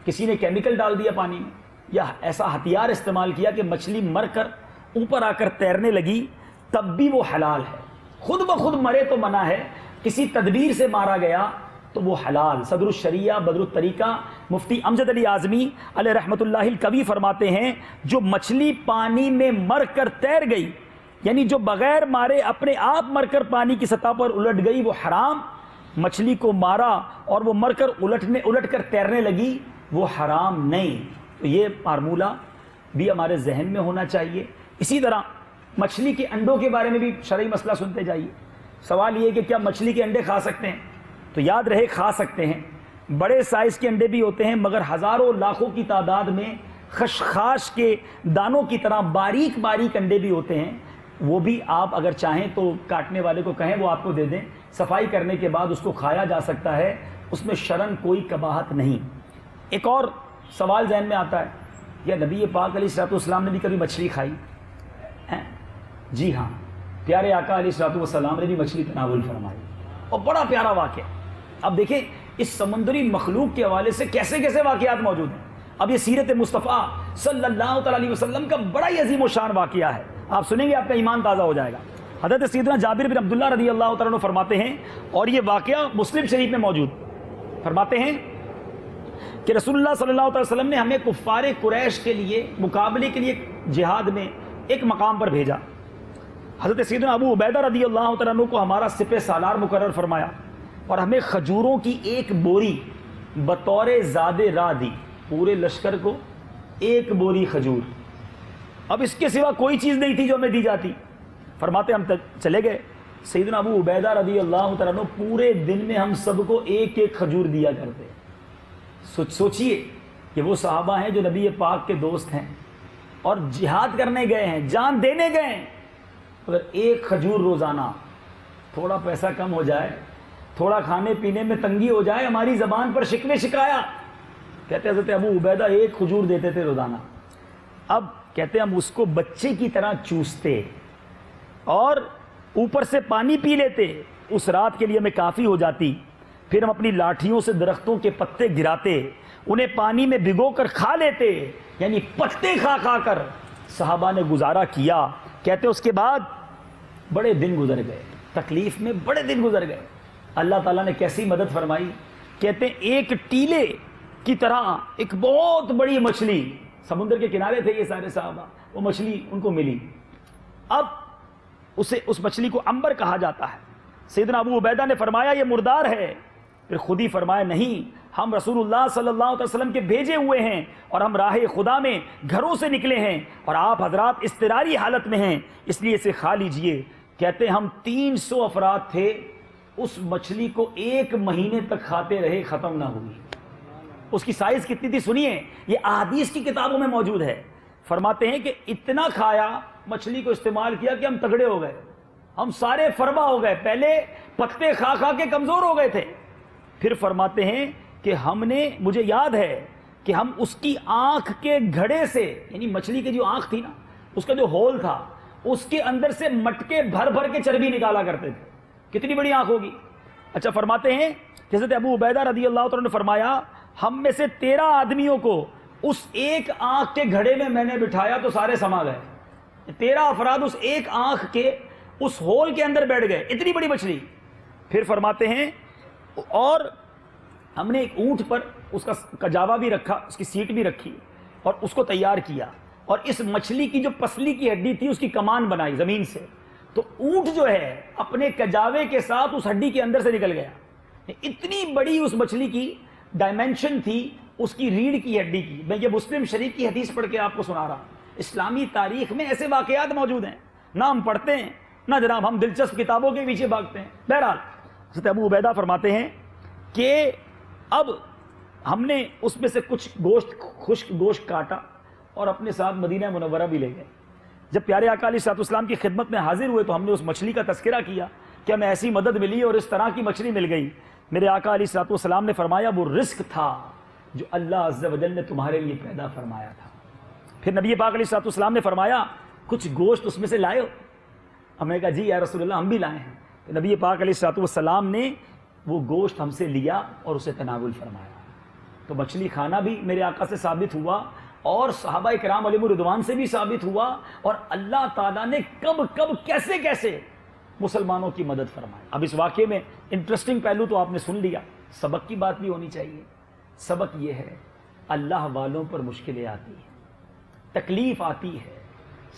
کسی نے کیمیکل ڈال دیا پانی میں یا ایسا ہتھیار استعمال کیا کہ مچھلی مر کر اوپر آ کر تیرنے لگی، تب بھی وہ حلال ہے۔ خود بخود مرے تو منع ہے، کسی تدبیر سے مارا گیا تو وہ حلال۔ صدر الشریعہ بدر الطریقہ مفتی امجد علی اعظمی علیہ رحمۃ اللہ القوی فرماتے ہیں جو مچھلی پانی میں مر کر تیر گئی، یعنی جو بغیر مارے اپنے آپ مر کر پانی کی سطح پر الٹ گئی، وہ حرام۔ مچھلی کو مارا اور وہ مر کر الٹ کر تیرنے لگی، وہ حرام نہیں۔ تو یہ فارمولہ بھی ہمارے ذہن میں ہونا چاہیے۔ اسی طرح مچھلی کے انڈوں کے بارے میں بھی شرعی مسئلہ سنتے جائیے۔ سوال یہ کہ کیا مچھلی کے انڈے کھا سکتے ہیں؟ تو یاد رہے کھا سکتے ہیں، بڑے سائز کے انڈے بھی ہوتے ہیں، مگر ہزاروں لاکھوں کی تعداد میں خشخاش کے دانوں کی طرح باریک باریک انڈے بھی ہوتے ہیں۔ وہ بھی آپ اگر چاہیں تو کاٹنے والے کو کہیں وہ آپ کو دے دیں. صفائی کرنے کے بعد اس کو کھایا جا سکتا ہے, اس میں شرعاً کوئی قباحت نہیں. ایک اور سوال ذہن میں آتا ہے, یا نبی پاک علیہ الصلوۃ والسلام نے بھی کبھی مچھلی کھائی ہے؟ جی ہاں, پیارے آقا علیہ الصلوۃ والسلام نے بھی مچھلی تناول فرمائی, اور بڑا پیارا واقعہ. اب دیکھیں اس سمندری مخلوق کے حوالے سے کیسے کیسے واقعات موجود ہیں. اب یہ سیرت مصطفیٰ صلی اللہ تعالیٰ علیہ وسلم کا بڑا ہی عظیم و شان واقعہ ہے, آپ سنیں گے آپ کا ایمان تازہ ہو جائے گا. حضرت سیدنا جابر بن عبداللہ رضی اللہ تعالیٰ عنہ فرماتے ہیں, اور یہ واقعہ مسلم شریف میں موجود, فرماتے ہیں کہ رسول اللہ صلی اللہ علیہ وسلم نے ہمیں کفار قریش کے لیے مقابلے کے لیے جہاد میں ایک مقام پر بھیجا. حضرت سیدنا ابو عبیدہ رضی اللہ تعالیٰ عنہ کو ہمارا سپہ سالار مقرر فرمایا, اور ہمیں کھجوروں کی ایک بوری بطور زاد راہ دی, پورے لشکر کو ایک بوری کھجور. اب اس کے سوا کوئی چیز نہیں تھی جو ہمیں دی جاتی. فرماتے ہم چلے گئے, سیدنا ابو عبیدہ رضی اللہ تعالیٰ عنہ پورے دن میں ہم سب کو ایک ایک کھجور دیا کرتے. سوچئے کہ وہ صحابہ ہیں جو نبی پاک کے دوست ہیں اور جہاد کرنے گئے ہیں, جان دینے گئے ہیں, اگر ایک کھجور روزانہ, تھوڑا پیسہ کم ہو جائے, تھوڑا کھانے پینے میں تنگی ہو جائے, ہماری زبان پر شکوے شکایا. کہتے حضرت ابو عبیدہ ایک کھجور دیتے تھے روزانہ. اب کہتے ہم اس کو بچے کی طرح چوستے اور اوپر سے پانی پی لیتے, اس رات کے لیے ہمیں کافی ہو جاتی. پھر ہم اپنی لاٹھیوں سے درختوں کے پتے گراتے, انہیں پانی میں بھگو کر کھا لیتے, یعنی پتے کھا کھا کر صحابہ نے گزارا کیا. کہتے اس کے بعد بڑے دن گزر گئے, تکلیف میں بڑے دن گزر گئے. اللہ تعالیٰ نے کیسی مدد فرمائی. کہتے ایک ٹیلے کی طرح ایک بہت بڑی مچھلی, سمندر کے کنارے تھے یہ سارے صحابہ, وہ مچھلی ان کو ملی. اب اس مچھلی کو عنبر کہا جاتا ہے. سیدنا ابو عبیدہ نے فرمایا یہ مردار ہے. پھر خود ہی فرمایا نہیں, ہم رسول اللہ صلی اللہ علیہ وسلم کے بھیجے ہوئے ہیں, اور ہم راہ خدا میں گھروں سے نکلے ہیں, اور آپ حضرات اضطراری حالت میں ہیں, اس لیے اسے کھا لیجئے. کہتے ہم 300 افراد تھے, اس مچھلی کو 1 مہینے تک کھاتے رہے, ختم نہ ہوئی. اس کی سائز کتنی تھی سنیے, یہ احادیث کی کتابوں میں موجود ہے. فرماتے ہیں کہ اتنا کھایا, مچھلی کو استعمال کیا کہ ہم تگڑے ہو گئے, ہم سارے فربا ہو گئے. پہلے پتے کھا کھا کے کمزور ہو گئے تھے. پھر فرماتے ہیں کہ ہم نے, مجھے یاد ہے کہ ہم اس کی آنکھ کے گھڑے سے, یعنی مچھلی کی جو آنکھ تھی نا, اس کا جو ہول تھا, اس کے اندر سے مٹکے بھر بھر کے چربی نکالا کرتے تھے. کتنی بڑی آنکھ ہوگی. اچھا فرماتے ہیں کہ حضرت ابو عبیدہ رضی اللہ تعالیٰ نے فرمایا ہم میں سے 13 آدمیوں کو اس ایک آنکھ کے گھڑے میں میں نے بٹھایا تو سارے سما گئے. 13 افراد اس ایک آنکھ کے اس ہول کے اندر بیٹھ گئے, اتنی بڑی مچھلی. پھر فرماتے ہیں اور ہم نے ایک اونٹ پر اس کا کجاوا بھی رکھا, اس کی سیٹ بھی رکھی, اور اس کو تیار کیا, اور اس مچھلی کی جو پسلی کی ہڈی تھی اس کی کمان بنائی زمین سے. تو اونٹ جو ہے اپنے کجاوے کے ساتھ اس ہڈی کے اندر سے نکل گیا. اتنی بڑی اس مچھلی کی ڈائمنشن تھی اس کی ریڑھ کی ہڈی کی. میں یہ مسلم شریف کی حدیث پڑھ کے آپ کو سنا رہا. اسلامی تاریخ میں ایسے واقعات موجود ہیں, نہ ہم پڑھتے ہیں نہ جناب ہم دلچسپ کتابوں کے پیچھے بھاگتے ہیں. بہرحال حضرت ابو عبیدہ فرماتے ہیں کہ اب ہم نے اس میں سے کچھ گوشت, خشک گوشت کاٹا اور اپنے ساتھ مدینہ منورہ بھی لے گئے. جب پیارے آقا علیہ الصلوۃ والسلام کی خدمت میں حاضر ہوئے تو ہم نے اس مچھلی کا تذکرہ کیا کہ ہمیں ایسی مدد ملی اور اس طرح کی مچھلی مل گئی. میرے آقا علیہ الصلوۃ والسلام نے فرمایا وہ رزق تھا جو اللہ عز و جل نے تمہارے لیے پیدا فرمایا تھا. پھر نبی پاک علیہ الصلوۃ والسلام نے فرمایا کچھ گوشت اس میں سے لائے ہو؟ ہم نے کہا جی یا رسول اللہ ہم بھی لائے ہیں. تو نبی پاک علیہ الصلوۃ والسلام نے وہ گوشت ہم سے لیا اور اسے تناول فرمایا. تو مچھلی کھانا بھی میرے آقا سے ثابت ہوا اور صحابہ کرام علیہم الرضوان سے بھی ثابت ہوا, اور اللہ تعالیٰ نے کب کب کیسے کیسے مسلمانوں کی مدد فرمائی. اب اس واقعے میں انٹرسٹنگ پہلو تو آپ نے سن لیا, سبق کی بات بھی ہونی چاہیے. سبق یہ ہے اللہ والوں پر مشکلیں آتی ہیں, تکلیف آتی ہے,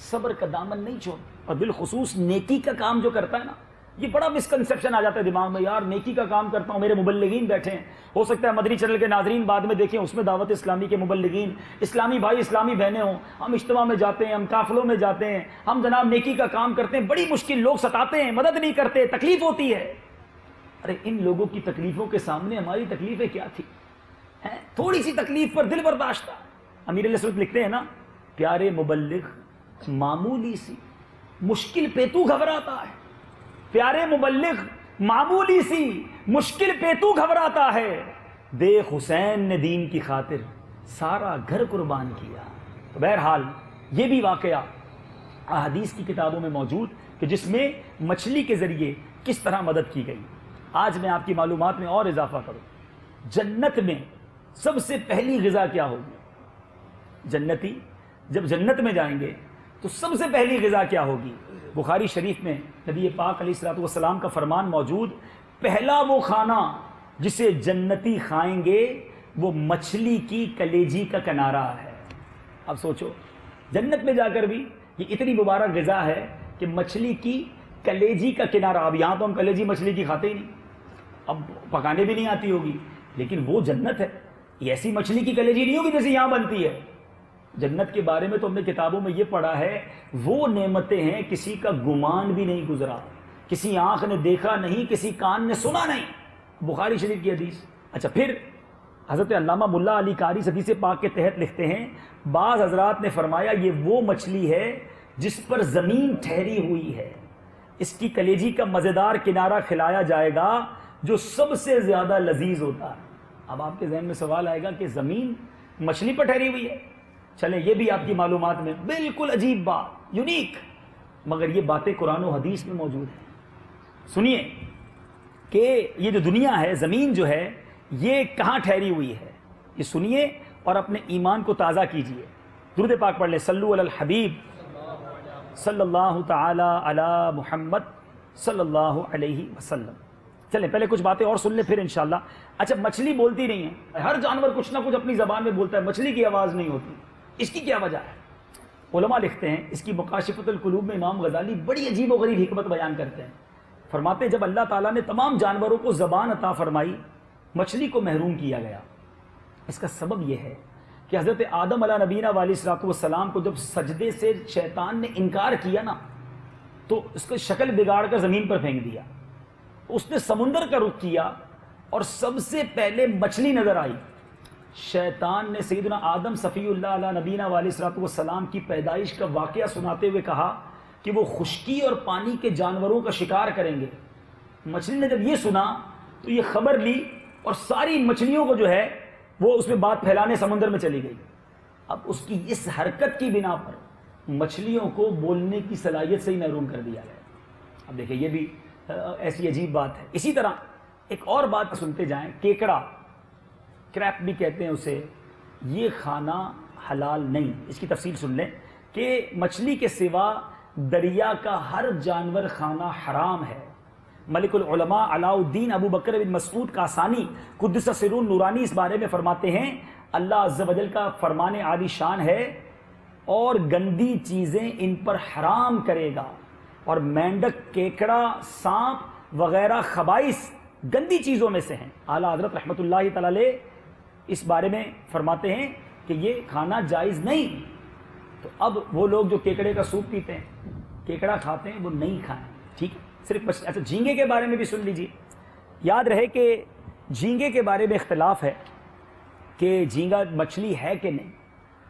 صبر کا دامن نہیں چھوڑ. اور بالخصوص نیکی کا کام جو کرتا ہے نا, یہ بڑا مسکنسیپشن آ جاتا ہے دماغ میں, یار نیکی کا کام کرتا ہوں, میرے مبلغین بیٹھے ہیں, ہو سکتا ہے مدنی چینل کے ناظرین بعد میں دیکھیں اس میں دعوت اسلامی کے مبلغین, اسلامی بھائی اسلامی بہنیں ہوں, ہم اجتماع میں جاتے ہیں, ہم قافلوں میں جاتے ہیں, ہم جناب نیکی کا کام کرتے ہیں, بڑی مشکل لوگ ستاتے ہیں, مدد نہیں کرتے, تکلیف ہوتی ہے. ارے ان لوگوں کی تکلیفوں کے سامنے ہماری تکلیفیں کیا تھی؟ تھوڑی سی تکلیف پر دل برداشت تھا. امیر علیہ السلام لکھتے ہیں نا, پیارے مبلغ معمولی سی مشکل پہ تو گھبراتا ہے. پیارے مبلغ معمولی سی مشکل پہ تو گھبراتا ہے. دیکھ حسین نے دین کی خاطر سارا گھر قربان کیا. تو بہرحال یہ بھی واقعہ احادیث کی کتابوں میں موجود کہ جس میں مچھلی کے ذریعے کس طرح مدد کی گئی. آج میں آپ کی معلومات میں اور اضافہ کروں. جنت میں سب سے پہلی غذا کیا ہوگی؟ جنتی جب جنت میں جائیں گے تو سب سے پہلی غذا کیا ہوگی؟ بخاری شریف میں نبی پاک علیہ الصلوۃ والسلام کا فرمان موجود، پہلا وہ کھانا جسے جنتی کھائیں گے وہ مچھلی کی کلیجی کا کنارہ ہے. اب سوچو جنت میں جا کر بھی یہ اتنی مبارک غذا ہے کہ مچھلی کی کلیجی کا کنارہ. اب یہاں تو ہم کلیجی مچھلی کی کھاتے ہی نہیں، اب پکانے بھی نہیں آتی ہوگی، لیکن وہ جنت ہے. یہ ایسی مچھلی کی کلیجی نہیں ہوگی جیسے یہاں بنتی ہے. جنت کے بارے میں تو ہم نے کتابوں میں یہ پڑھا ہے وہ نعمتیں ہیں کسی کا گمان بھی نہیں گزرا، کسی آنکھ نے دیکھا نہیں، کسی کان نے سنا نہیں. بخاری شریف کی حدیث. اچھا پھر حضرت علامہ ملا علی قاری حدیث پاک کے تحت لکھتے ہیں بعض حضرات نے فرمایا یہ وہ مچھلی ہے جس پر زمین ٹھہری ہوئی ہے، اس کی کلیجی کا مزیدار کنارہ کھلایا جائے گا جو سب سے زیادہ لذیذ ہوتا ہے. اب آپ کے ذہن میں سوال آئے گا کہ زمین مچھلی پر ٹھہری ہوئی ہے. چلیں یہ بھی آپ کی معلومات میں بالکل عجیب بات، یونیک، مگر یہ باتیں قرآن و حدیث میں موجود ہیں. سنیے کہ یہ جو دنیا ہے، زمین جو ہے، یہ کہاں ٹھہری ہوئی ہے. یہ سنیے اور اپنے ایمان کو تازہ کیجئے. درود پاک پڑھ لیں. صلو علی الحبیب صلی اللہ تعالی علی محمد صلی اللہ علیہ وسلم. چلیں پہلے کچھ باتیں اور سن لیں پھر انشاءاللہ. اچھا مچھلی بولتی نہیں ہے، ہر جانور کچھ نہ کچھ اپنی زبان میں بولتا ہے، مچھلی کی آواز نہیں ہوتی، اس کی کیا وجہ ہے؟ علماء لکھتے ہیں اس کی مکاشفۃ القلوب میں امام غزالی بڑی عجیب و غریب حکمت بیان کرتے ہیں. فرماتے ہیں جب اللہ تعالیٰ نے تمام جانوروں کو زبان عطا فرمائی، مچھلی کو محروم کیا گیا. اس کا سبب یہ ہے کہ حضرت آدم علیہ نبینا علیہ الصلوۃ والسلام کو جب سجدے سے شیطان نے انکار کیا نا تو اس کو شکل بگاڑ کر زمین پر پھینک دیا. اس نے سمندر کا رخ کیا اور سب سے پہلے مچھلی نظر آئی. شیطان نے سیدنا آدم صفی اللہ علیہ نبینا علیہ الصلوۃ والسلام کی پیدائش کا واقعہ سناتے ہوئے کہا کہ وہ خشکی اور پانی کے جانوروں کا شکار کریں گے. مچھلی نے جب یہ سنا تو یہ خبر لی اور ساری مچھلیوں کو جو ہے وہ اس میں بات پھیلانے سمندر میں چلی گئی. اب اس کی اس حرکت کی بنا پر مچھلیوں کو بولنے کی صلاحیت سے ہی محروم کر دیا گیا. اب دیکھیں یہ بھی ایسی عجیب بات ہے. اسی طرح ایک اور بات سنتے جائیں. کیکڑا، کریپ بھی کہتے ہیں اسے، یہ کھانا حلال نہیں. اس کی تفصیل سن لیں کہ مچھلی کے سوا دریا کا ہر جانور کھانا حرام ہے. ملک العلماء علاء الدین ابو بکر بن مسعود کاسانی قدس سرور نورانی اس بارے میں فرماتے ہیں اللہ عز و جل کا فرمان عالی شان ہے اور گندی چیزیں ان پر حرام کرے گا. اور مینڈک، کیکڑا، سانپ وغیرہ خبائث گندی چیزوں میں سے ہیں. اعلیٰ حضرت رحمۃ اللہ تعالی علیہ اس بارے میں فرماتے ہیں کہ یہ کھانا جائز نہیں. تو اب وہ لوگ جو کیکڑے کا سوپ پیتے ہیں، کیکڑا کھاتے ہیں، وہ نہیں کھائیں. ٹھیک ہے، صرف اچھا جھینگے کے بارے میں بھی سن لیجیے. یاد رہے کہ جھینگے کے بارے میں اختلاف ہے کہ جھینگا مچھلی ہے کہ نہیں،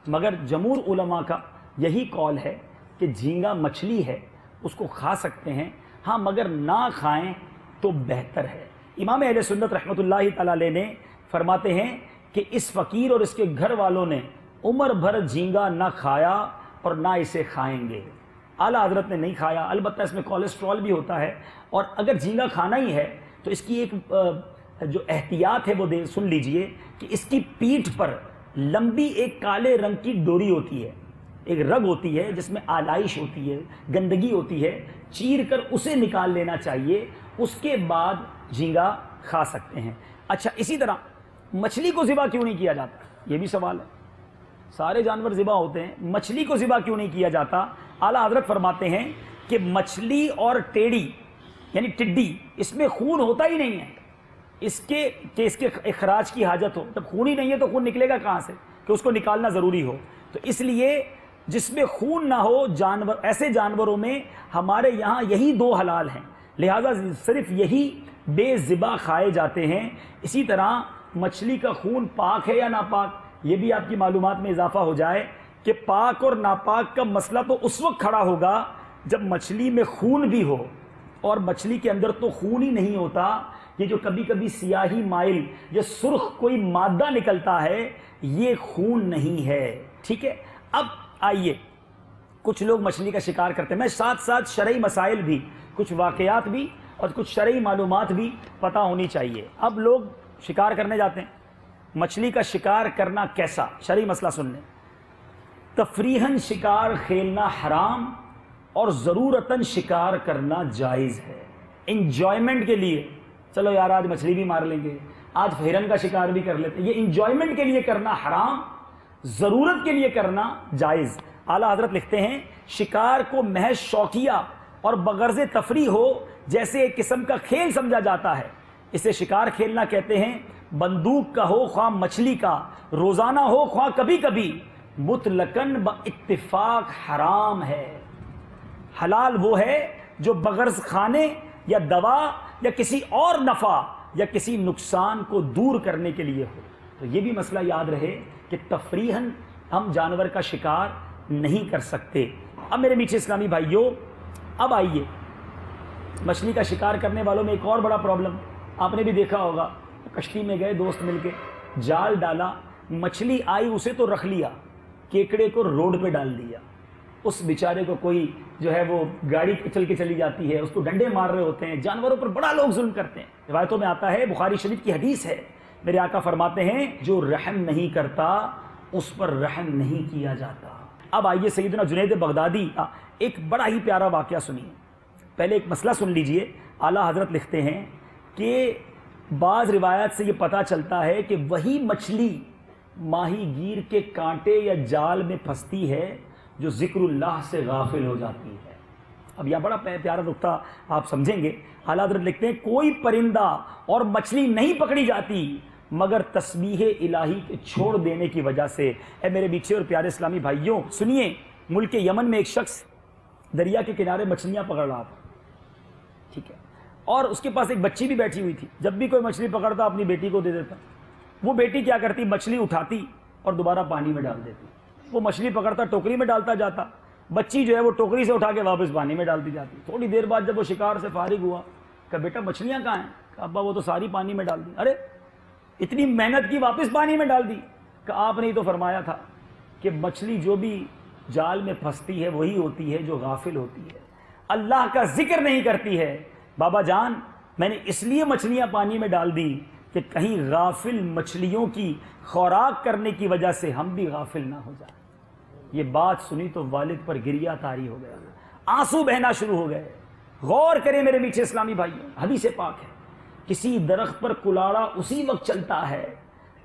مگر جمہور علماء کا یہی قول ہے کہ جھینگا مچھلی ہے، اس کو کھا سکتے ہیں. ہاں مگر نہ کھائیں تو بہتر ہے. امام اہل سنت رحمۃ اللہ تعالی علیہ نے فرماتے ہیں کہ اس فقیر اور اس کے گھر والوں نے عمر بھر جھینگا نہ کھایا اور نہ اسے کھائیں گے. اعلیٰ حضرت نے نہیں کھایا. البتہ اس میں کولیسٹرول بھی ہوتا ہے، اور اگر جھینگا کھانا ہی ہے تو اس کی ایک جو احتیاط ہے وہ سن لیجئے کہ اس کی پیٹھ پر لمبی ایک کالے رنگ کی ڈوری ہوتی ہے، ایک رگ ہوتی ہے جس میں آلائش ہوتی ہے، گندگی ہوتی ہے، چیر کر اسے نکال لینا چاہیے، اس کے بعد جھینگا کھا سکتے ہیں. اچھا اسی طرح مچھلی کو ذبح کیوں نہیں کیا جاتا؟ یہ بھی سوال ہے. سارے جانور ذبح ہوتے ہیں، مچھلی کو ذبح کیوں نہیں کیا جاتا؟ اعلیٰ حضرت فرماتے ہیں کہ مچھلی اور ٹیڑی یعنی ٹڈی، اس میں خون ہوتا ہی نہیں ہے. اس کے اخراج کی حاجت ہو، جب خون ہی نہیں ہے تو خون نکلے گا کہاں سے کہ اس کو نکالنا ضروری ہو. تو اس لیے جس میں خون نہ ہو جانور، ایسے جانوروں میں ہمارے یہاں یہی دو حلال ہیں، لہذا صرف یہی بے ذبح کھائے جاتے ہیں. اسی طرح مچھلی کا خون پاک ہے یا ناپاک، یہ بھی آپ کی معلومات میں اضافہ ہو جائے کہ پاک اور ناپاک کا مسئلہ تو اس وقت کھڑا ہوگا جب مچھلی میں خون بھی ہو اور مچھلی کے اندر تو خون ہی نہیں ہوتا، یہ جو کبھی کبھی سیاہی مائل یا سرخ کوئی مادہ نکلتا ہے یہ خون نہیں ہے، ٹھیک ہے۔ اب آئیے، کچھ لوگ مچھلی کا شکار کرتے ہیں، میں ساتھ ساتھ شرعی مسائل بھی، کچھ واقعات بھی اور کچھ شرعی معلومات بھی پتہ ہونی چاہیے۔ اب لوگ شکار کرنے جاتے ہیں، مچھلی کا شکار کرنا کیسا، شرعی مسئلہ سن لیں۔ تفریحاً شکار کھیلنا حرام اور ضرورتاً شکار کرنا جائز ہے، انجوائمنٹ کے لیے، چلو یار آج مچھلی بھی مار لیں گے، آج ہرن کا شکار بھی کر لیتے ہیں، یہ انجوائمنٹ کے لیے کرنا حرام، ضرورت کے لیے کرنا جائز۔ اعلیٰ حضرت لکھتے ہیں شکار کو محض شوقیہ اور بغرض تفریح ہو جیسے ایک قسم کا کھیل سمجھا جاتا ہے، اسے شکار کھیلنا کہتے ہیں۔ بندوق کا ہو خواہ مچھلی کا، روزانہ ہو خواہ کبھی کبھی، مطلقاً باتفاق حرام ہے۔ حلال وہ ہے جو بغرض کھانے یا دوا یا کسی اور نفع یا کسی نقصان کو دور کرنے کے لیے ہو۔ تو یہ بھی مسئلہ یاد رہے کہ تفریحاً ہم جانور کا شکار نہیں کر سکتے۔ اب میرے میٹھے اسلامی بھائیوں، اب آئیے مچھلی کا شکار کرنے والوں میں ایک اور بڑا پرابلم آپ نے بھی دیکھا ہوگا، کشتی میں گئے دوست مل کے، جال ڈالا، مچھلی آئی اسے تو رکھ لیا، کیکڑے کو روڈ پہ ڈال دیا، اس بیچارے کو کوئی جو ہے وہ گاڑی چل کے چلی جاتی ہے، اس کو ڈنڈے مار رہے ہوتے ہیں، جانوروں پر بڑا لوگ ظلم کرتے ہیں۔ روایتوں میں آتا ہے، بخاری شریف کی حدیث ہے، میرے آقا فرماتے ہیں جو رحم نہیں کرتا اس پر رحم نہیں کیا جاتا۔ اب آئیے سیدنا جنید بغدادی ایک بڑا ہی پیارا واقعہ سنیے، پہلے ایک مسئلہ سن لیجئے۔ اعلیٰ حضرت لکھتے ہیں کہ بعض روایات سے یہ پتہ چلتا ہے کہ وہی مچھلی ماہی گیر کے کانٹے یا جال میں پھنستی ہے جو ذکر اللہ سے غافل ہو جاتی ہے۔ اب یہ بڑا پیارا نقطہ آپ سمجھیں گے۔ اعلیٰ حضرت لکھتے ہیں کوئی پرندہ اور مچھلی نہیں پکڑی جاتی مگر تسبیح الہی کے چھوڑ دینے کی وجہ سے۔ اے میرے میٹھے اور پیارے اسلامی بھائیوں سنیے، ملک یمن میں ایک شخص دریا کے کنارے مچھلیاں پکڑ رہا تھا، ٹھیک ہے، اور اس کے پاس ایک بچی بھی بیٹھی ہوئی تھی، جب بھی کوئی مچھلی پکڑتا اپنی بیٹی کو دے دیتا، وہ بیٹی کیا کرتی، مچھلی اٹھاتی اور دوبارہ پانی میں ڈال دیتی، وہ مچھلی پکڑتا ٹوکری میں ڈالتا جاتا، بچی جو ہے وہ ٹوکری سے اٹھا کے واپس پانی میں ڈالتی جاتی۔ تھوڑی دیر بعد جب وہ شکار سے فارغ ہوا کہ بیٹا مچھلیاں کہاں ہیں، کہ ابا وہ تو ساری پانی میں ڈال دی۔ ارے اتنی محنت کی واپس پانی میں ڈال دی، کہ آپ نے تو فرمایا تھا کہ مچھلی جو بھی جال میں پھنستی ہے وہی ہوتی ہے جو غافل ہوتی ہے، اللہ کا ذکر نہیں کرتی ہے۔ بابا جان میں نے اس لیے مچھلیاں پانی میں ڈال دی کہ کہیں غافل مچھلیوں کی خوراک کرنے کی وجہ سے ہم بھی غافل نہ ہو جائیں۔ یہ بات سنی تو والد پر گریہ طاری ہو گیا، آنسو بہنا شروع ہو گئے۔ غور کریں میرے میٹھے اسلامی بھائیوں، حدیث پاک ہے کسی درخت پر کلاڑا اسی وقت چلتا ہے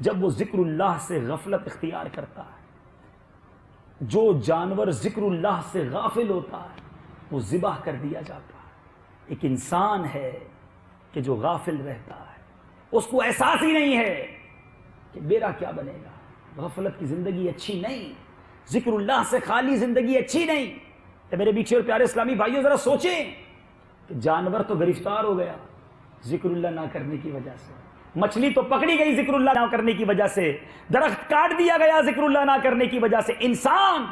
جب وہ ذکر اللہ سے غفلت اختیار کرتا ہے، جو جانور ذکر اللہ سے غافل ہوتا ہے وہ ذبح کر دیا جاتا ہے۔ ایک انسان ہے کہ جو غافل رہتا ہے، اس کو احساس ہی نہیں ہے کہ میرا کیا بنے گا، غفلت کی زندگی اچھی نہیں، ذکر اللہ سے خالی زندگی اچھی نہیں۔ تو میرے بیچے اور پیارے اسلامی بھائیوں ذرا سوچیں کہ جانور تو گرفتار ہو گیا ذکر اللہ نہ کرنے کی وجہ سے، مچھلی تو پکڑی گئی ذکر اللہ نہ کرنے کی وجہ سے، درخت کاٹ دیا گیا ذکر اللہ نہ کرنے کی وجہ سے، انسان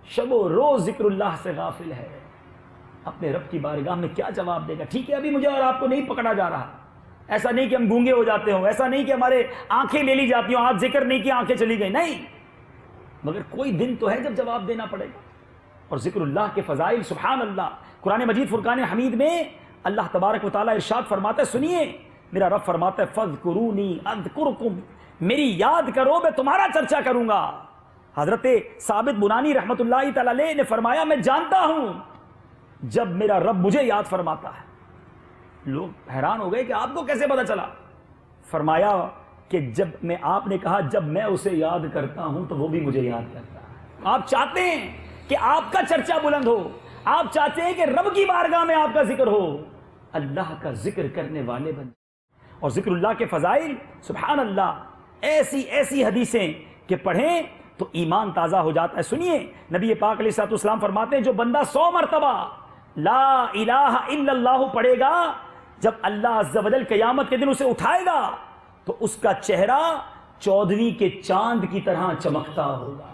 شب و روز ذکر اللہ سے غافل ہے، اپنے رب کی بارگاہ میں کیا جواب دے گا؟ ٹھیک ہے ابھی مجھے اور آپ کو نہیں پکڑا جا رہا، ایسا نہیں کہ ہم گونگے ہو جاتے ہوں، ایسا نہیں کہ ہمارے آنکھیں لے لی جاتی ہوں، آپ ذکر نہیں کیا آنکھیں چلی گئی، نہیں، مگر کوئی دن تو ہے جب جواب دینا پڑے گا۔ اور ذکر اللہ کے فضائل سبحان اللہ، قرآن مجید فرقان حمید میں اللہ تبارک و تعالیٰ ارشاد فرماتا ہے، سنیے میرا رب فرماتا ہے فَاذْكُرُونِي أَذْكُرْكُمْ، میری یاد کرو میں تمہارا چرچا کروں گا۔ حضرت ثابت بنانی رحمۃ اللہ تعالیٰ علیہ نے فرمایا میں جانتا ہوں جب میرا رب مجھے یاد فرماتا ہے۔ لوگ حیران ہو گئے کہ آپ کو کیسے پتا چلا؟ فرمایا کہ جب میں، آپ نے کہا جب میں اسے یاد کرتا ہوں تو وہ بھی مجھے یاد کرتا ہے۔ آپ چاہتے ہیں کہ آپ کا چرچا بلند ہو، آپ چاہتے ہیں کہ رب کی بارگاہ میں آپ کا ذکر ہو، اللہ کا ذکر کرنے والے بن۔ اور ذکر اللہ کے فضائل سبحان اللہ، ایسی ایسی حدیثیں کہ پڑھیں تو ایمان تازہ ہو جاتا ہے۔ سنیے نبی پاک علیہ الصلوۃ والسلام فرماتے ہیں جو بندہ 100 مرتبہ لا الہ الا اللہ پڑھے گا، جب اللہ عز و جل قیامت کے دن اسے اٹھائے گا تو اس کا چہرہ 14ویں کے چاند کی طرح چمکتا ہوگا،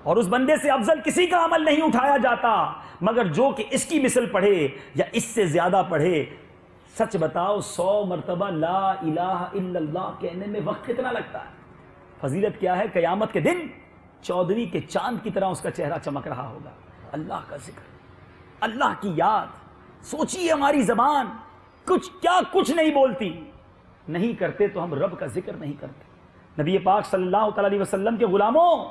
اور اس بندے سے افضل کسی کا عمل نہیں اٹھایا جاتا، مگر جو کہ اس کی مثل پڑھے یا اس سے زیادہ پڑھے، سچ بتاؤ 100 مرتبہ لا الہ الا اللہ کہنے میں وقت کتنا لگتا ہے؟ فضیلت کیا ہے؟ قیامت کے دن 14ویں کے چاند کی طرح اس کا چہرہ چمک رہا ہوگا۔ اللہ کا ذکر، اللہ کی یاد۔ سوچیے ہماری زبان کچھ نہیں بولتی، نہیں کرتے تو ہم رب کا ذکر نہیں کرتے۔ نبی پاک صلی اللہ تعالی علیہ وسلم کے غلاموں،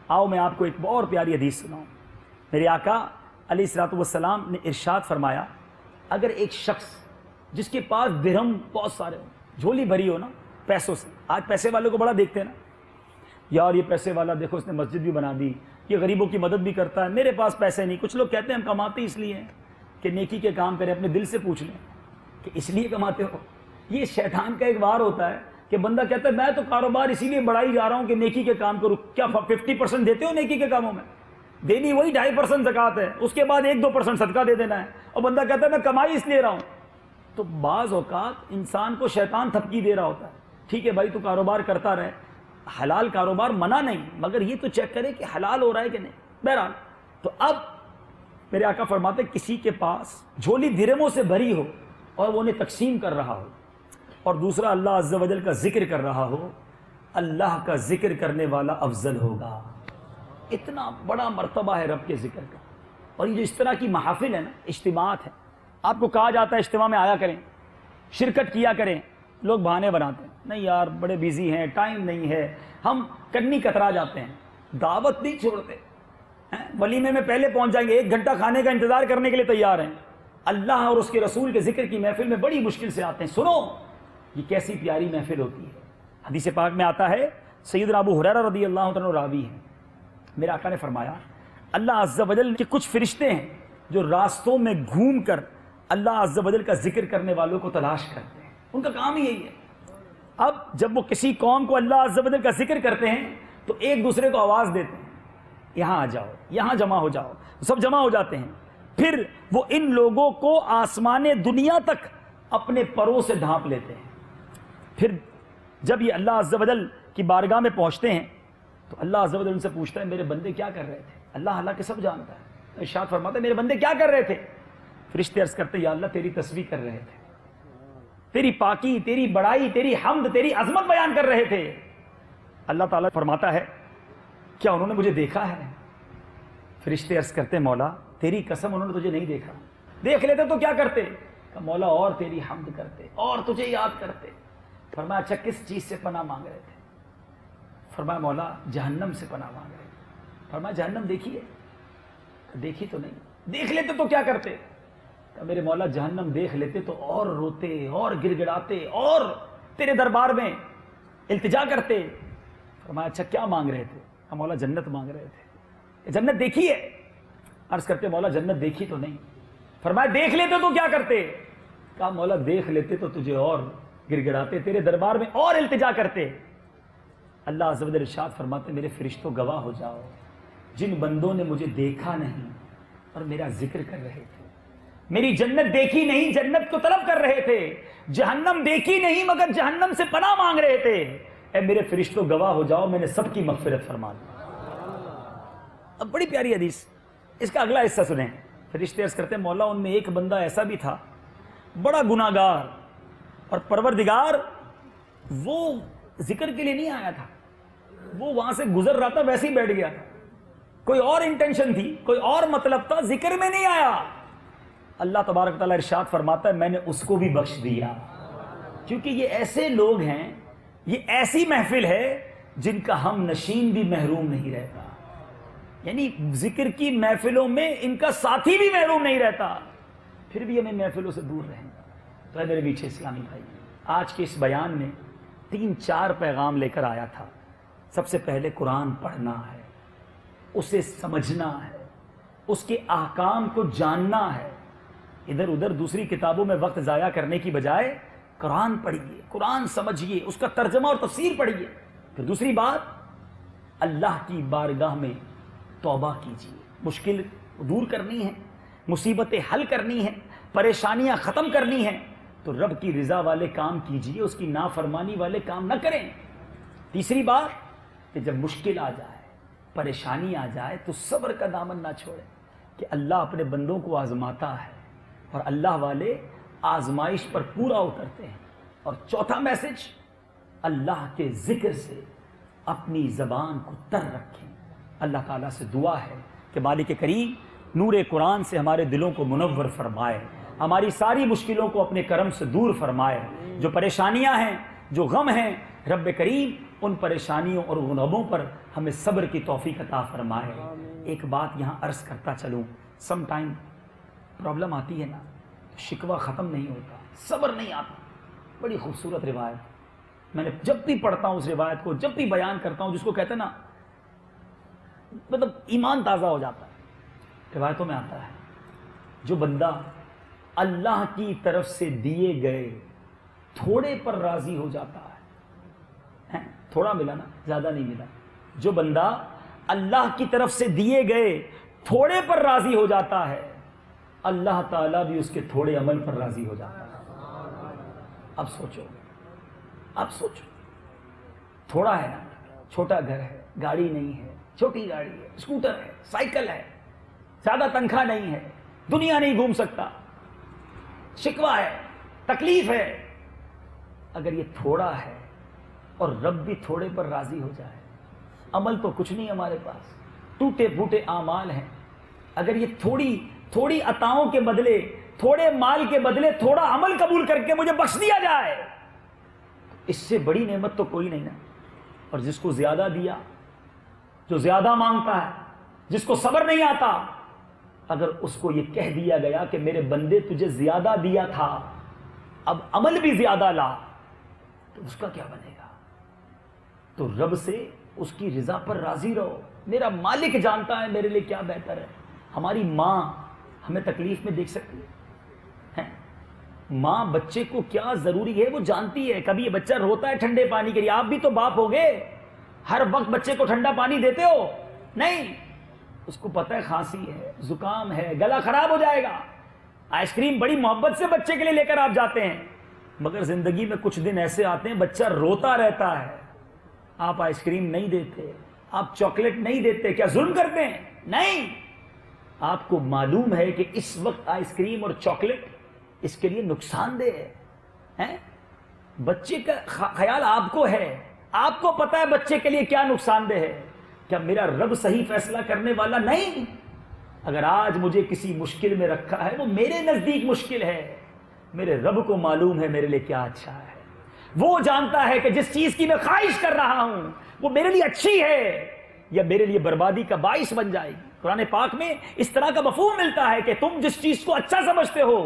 آؤ میں آپ کو ایک اور پیاری حدیث سناؤں۔ میرے آقا علیہ الصلوۃ والسلام نے ارشاد فرمایا، اگر ایک شخص جس کے پاس درہم بہت سارے ہوں، جھولی بھری ہو نا پیسوں سے، آج پیسے والوں کو بڑا دیکھتے ہیں نا، یار یہ پیسے والا دیکھو اس نے مسجد بھی بنا دی، یہ غریبوں کی مدد بھی کرتا ہے، میرے پاس پیسے نہیں۔ کچھ لوگ کہتے ہیں ہم کماتے اس لیے ہیں کہ نیکی کے کام کریں۔ اپنے دل سے پوچھ لیں کہ اس لیے کماتے ہو؟ یہ شیطان کا ایک وار ہوتا ہے کہ بندہ کہتا ہے میں تو کاروبار اسی لیے بڑھائی جا رہا ہوں کہ نیکی کے کام کروں۔ کیا 50% دیتے ہو نیکی کے کاموں میں؟ دینی وہی 2.5% زکوٰۃ ہے، اس کے بعد 1-2% صدقہ دے دینا ہے، اور بندہ کہتا ہے میں کمائی اس لیے رہا ہوں۔ تو بعض اوقات انسان کو شیطان تھپکی دے رہا ہوتا ہے، ٹھیک ہے بھائی تو کاروبار کرتا رہے، حلال کاروبار منع نہیں، مگر یہ تو چیک کرے کہ حلال ہو رہا ہے کہ نہیں۔ بہرحال تو اب میرے آقا فرماتے کسی کے پاس جھولی درہموں سے بھری ہو اور وہ انہیں تقسیم کر رہا ہو، اور دوسرا اللہ عز و جل کا ذکر کر رہا ہو، اللہ کا ذکر کرنے والا افضل ہوگا۔ اتنا بڑا مرتبہ ہے رب کے ذکر کا۔ اور یہ جو اس طرح کی محافل ہے نا، اجتماعات ہیں، آپ کو کہا جاتا ہے اجتماع میں آیا کریں، شرکت کیا کریں، لوگ بہانے بناتے ہیں، نہیں یار بڑے بیزی ہیں، ٹائم نہیں ہے، ہم کنی کترا جاتے ہیں، دعوت نہیں چھوڑتے، ولیمے میں پہلے پہنچ جائیں گے، 1 گھنٹہ کھانے کا انتظار کرنے کے لیے تیار ہیں، اللہ اور اس کے رسول کے ذکر کی محفل میں بڑی مشکل سے آتے ہیں۔ سنو یہ کیسی پیاری محفل ہوتی ہے۔ حدیث پاک میں آتا ہے، سیدنا ابو ہریرہ رضی اللہ عنہ راوی ہیں، میرے آقا نے فرمایا اللہ عز و جل کے کچھ فرشتے ہیں جو راستوں میں گھوم کر اللہ عز و جل کا ذکر کرنے والوں کو تلاش کرتے ہیں، ان کا کام ہی یہی ہے۔ اب جب وہ کسی قوم کو اللہ عز و جل کا ذکر کرتے ہیں تو ایک دوسرے کو آواز دیتے ہیں، یہاں آ جاؤ، یہاں جمع ہو جاؤ، سب جمع ہو جاتے ہیں، پھر وہ ان لوگوں کو آسمان دنیا تک اپنے پروں سے ڈھانپ لیتے ہیں۔ پھر جب یہ اللہ عز و جل کی بارگاہ میں پہنچتے ہیں تو اللہ عز و جل ان سے پوچھتا ہے میرے بندے کیا کر رہے تھے؟ اللہ حالانکہ سب جانتا ہے، ارشاد فرماتا ہے میرے بندے کیا کر رہے تھے؟ فرشتے عرض کرتے یا اللہ تیری تسبیح کر رہے تھے، تیری پاکی، تیری بڑائی، تیری حمد، تیری عظمت بیان کر رہے تھے۔ اللہ تعالیٰ فرماتا ہے کیا انہوں نے مجھے دیکھا ہے؟ فرشتے عرض کرتے مولا تیری قسم انہوں نے تجھے نہیں دیکھا، دیکھ لیتے تو کیا کرتے؟ کہ مولا اور تیری حمد کرتے اور تجھے یاد کرتے۔ فرمایا اچھا کس چیز سے پناہ مانگ رہے تھے؟ فرمایا مولا جہنم سے پناہ مانگ رہے تھے۔ فرمایا جہنم دیکھی ہے؟ دیکھی تو نہیں، دیکھ لیتے تو کیا کرتے؟ کہ میرے مولا جہنم دیکھ لیتے تو اور روتے اور گر گڑاتے اور تیرے دربار میں التجا کرتے۔ فرمایا اچھا کیا مانگ رہے تھے؟ کہ مولا جنت مانگ رہے تھے۔ جنت دیکھی ہے؟ عرض کرتے مولا جنت دیکھی تو نہیں۔ فرمایا دیکھ لیتے تو کیا کرتے؟ کہا مولا دیکھ لیتے تو تجھے اور گر گڑاتے، تیرے دربار میں اور التجا کرتے۔ اللہ عز و جل ارشاد فرماتے میرے فرشتوں گواہ ہو جاؤ، جن بندوں نے مجھے دیکھا نہیں اور میرا ذکر کر رہے تھے، میری جنت دیکھی نہیں جنت کو طلب کر رہے تھے، جہنم دیکھی نہیں مگر جہنم سے پناہ مانگ رہے تھے، اے میرے فرشتوں گواہ ہو جاؤ میں نے سب کی مغفرت فرما دی۔ اب بڑی پیاری حدیث، اس کا اگلا حصہ سنیں۔ فرشتے عرض کرتے ہیں مولا ان میں ایک بندہ ایسا بھی تھا بڑا گناہگار، اور پروردگار وہ ذکر کے لیے نہیں آیا تھا، وہ وہاں سے گزر رہا تھا ویسے ہی بیٹھ گیا تھا، کوئی اور انٹینشن تھی، کوئی اور مطلب تھا، ذکر میں نہیں آیا۔ اللہ تبارک تعالیٰ ارشاد فرماتا ہے میں نے اس کو بھی بخش دیا، کیونکہ یہ ایسے لوگ ہیں، یہ ایسی محفل ہے جن کا ہم نشین بھی محروم نہیں رہتا، یعنی ذکر کی محفلوں میں ان کا ساتھی بھی محروم نہیں رہتا، پھر بھی ہمیں محفلوں سے دور رہیں۔ تو اے میرے میٹھے اسلامی بھائی، آج کے اس بیان میں 3-4 پیغام لے کر آیا تھا۔ سب سے پہلے قرآن پڑھنا ہے، اسے سمجھنا ہے، اس کے احکام کو جاننا ہے، ادھر ادھر دوسری کتابوں میں وقت ضائع کرنے کی بجائے قرآن پڑھیے، قرآن سمجھیے، اس کا ترجمہ اور تفسیر پڑھیے۔ پھر دوسری بات، اللہ کی بارگاہ میں توبہ کیجیے، مشکل دور کرنی ہے، مصیبتیں حل کرنی ہیں، پریشانیاں ختم کرنی ہیں، تو رب کی رضا والے کام کیجیے، اس کی نافرمانی والے کام نہ کریں۔ تیسری بات کہ جب مشکل آ جائے، پریشانی آ جائے تو صبر کا دامن نہ چھوڑیں، کہ اللہ اپنے بندوں کو آزماتا ہے اور اللہ والے آزمائش پر پورا اترتے ہیں. اور چوتھا میسج، اللہ کے ذکر سے اپنی زبان کو تر رکھیں. اللہ تعالیٰ سے دعا ہے کہ مالک کریم نور قرآن سے ہمارے دلوں کو منور فرمائے، ہماری ساری مشکلوں کو اپنے کرم سے دور فرمائے. جو پریشانیاں ہیں، جو غم ہیں، رب کریم ان پریشانیوں اور ان غموں پر ہمیں صبر کی توفیق عطا فرمائے. ایک بات یہاں عرض کرتا چلوں، سم ٹائم پرابلم آتی ہے نا، شکوہ ختم نہیں ہوتا، صبر نہیں آتا. بڑی خوبصورت روایت، میں نے جب بھی پڑھتا ہوں اس روایت کو، جب بھی بیان کرتا ہوں، جس کو کہتے ہیں نا مطلب ایمان تازہ ہو جاتا ہے. روایتوں میں آتا ہے جو بندہ اللہ کی طرف سے دیے گئے تھوڑے پر راضی ہو جاتا ہے، تھوڑا ملا نا، زیادہ نہیں ملا، جو بندہ اللہ کی طرف سے دیے گئے تھوڑے پر راضی ہو جاتا ہے، اللہ تعالیٰ بھی اس کے تھوڑے عمل پر راضی ہو جاتا ہے. اب سوچو تھوڑا ہے نا، چھوٹا گھر ہے، گاڑی نہیں ہے، چھوٹی گاڑی ہے، اسکوٹر ہے، سائیکل ہے، زیادہ تنخواہ نہیں ہے، دنیا نہیں گھوم سکتا، شکوہ ہے، تکلیف ہے. اگر یہ تھوڑا ہے اور رب بھی تھوڑے پر راضی ہو جائے، عمل تو کچھ نہیں ہمارے پاس، ٹوٹے پھوٹے اعمال ہیں، اگر یہ تھوڑی عطاؤں کے بدلے، تھوڑے مال کے بدلے تھوڑا عمل قبول کر کے مجھے بخش دیا جائے، اس سے بڑی نعمت تو کوئی نہیں نا. اور جس کو زیادہ دیا، جو زیادہ مانگتا ہے، جس کو صبر نہیں آتا، اگر اس کو یہ کہہ دیا گیا کہ میرے بندے تجھے زیادہ دیا تھا، اب عمل بھی زیادہ لا، تو اس کا کیا بنے گا؟ تو رب سے اس کی رضا پر راضی رہو. میرا مالک جانتا ہے میرے لیے کیا بہتر ہے. ہماری ماں ہمیں تکلیف میں دیکھ سکتی ہے، ماں بچے کو کیا ضروری ہے وہ جانتی ہے. کبھی یہ بچہ روتا ہے ٹھنڈے پانی کے لیے، آپ بھی تو باپ ہو گئے، ہر وقت بچے کو ٹھنڈا پانی دیتے ہو؟ نہیں. اس کو پتہ ہے کھانسی ہے، زکام ہے، گلا خراب ہو جائے گا. آئس کریم بڑی محبت سے بچے کے لیے لے کر آپ جاتے ہیں، مگر زندگی میں کچھ دن ایسے آتے ہیں بچہ روتا رہتا ہے، آپ آئس کریم نہیں دیتے، آپ چاکلیٹ نہیں دیتے. کیا ظلم کرتے ہیں؟ نہیں. آپ کو معلوم ہے کہ اس وقت آئس کریم اور چاکلیٹ اس کے لیے نقصان دہ ہے. بچے کا خیال آپ کو ہے، آپ کو پتا ہے بچے کے لیے کیا نقصان دہ ہے. کیا میرا رب صحیح فیصلہ کرنے والا نہیں؟ اگر آج مجھے کسی مشکل میں رکھا ہے، وہ میرے نزدیک مشکل ہے، میرے رب کو معلوم ہے میرے لیے کیا اچھا ہے. وہ جانتا ہے کہ جس چیز کی میں خواہش کر رہا ہوں وہ میرے لیے اچھی ہے یا میرے لیے بربادی کا باعث بن جائے گی. قرآن پاک میں اس طرح کا مفہوم ملتا ہے کہ تم جس چیز کو اچھا سمجھتے ہو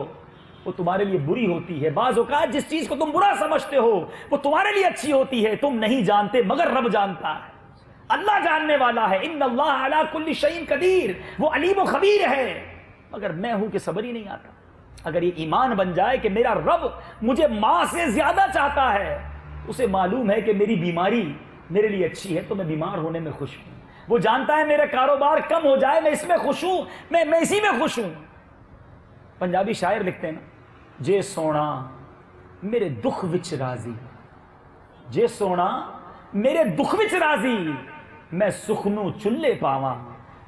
وہ تمہارے لیے بری ہوتی ہے. بعض اوقات جس چیز کو تم برا سمجھتے ہو وہ تمہارے لیے اچھی ہوتی ہے. تم نہیں جانتے مگر رب جانتا ہے، اللہ جاننے والا ہے. ان اللہ علی کل شیء قدیر، وہ علیم و خبیر ہے. مگر میں ہوں کہ صبر ہی نہیں آتا. اگر یہ ایمان بن جائے کہ میرا رب مجھے ماں سے زیادہ چاہتا ہے، اسے معلوم ہے کہ میری بیماری میرے لیے اچھی ہے تو میں بیمار ہونے میں خوش ہوں. وہ جانتا ہے میرا کاروبار کم ہو جائے میں اس میں خوش ہوں، میں اسی میں خوش ہوں. پنجابی شاعر لکھتے ہیں نا، جے سونا میرے دکھ وچ راضی، جے سونا میرے دکھ وچ راضی، میں سکھ نو چلے پاواں.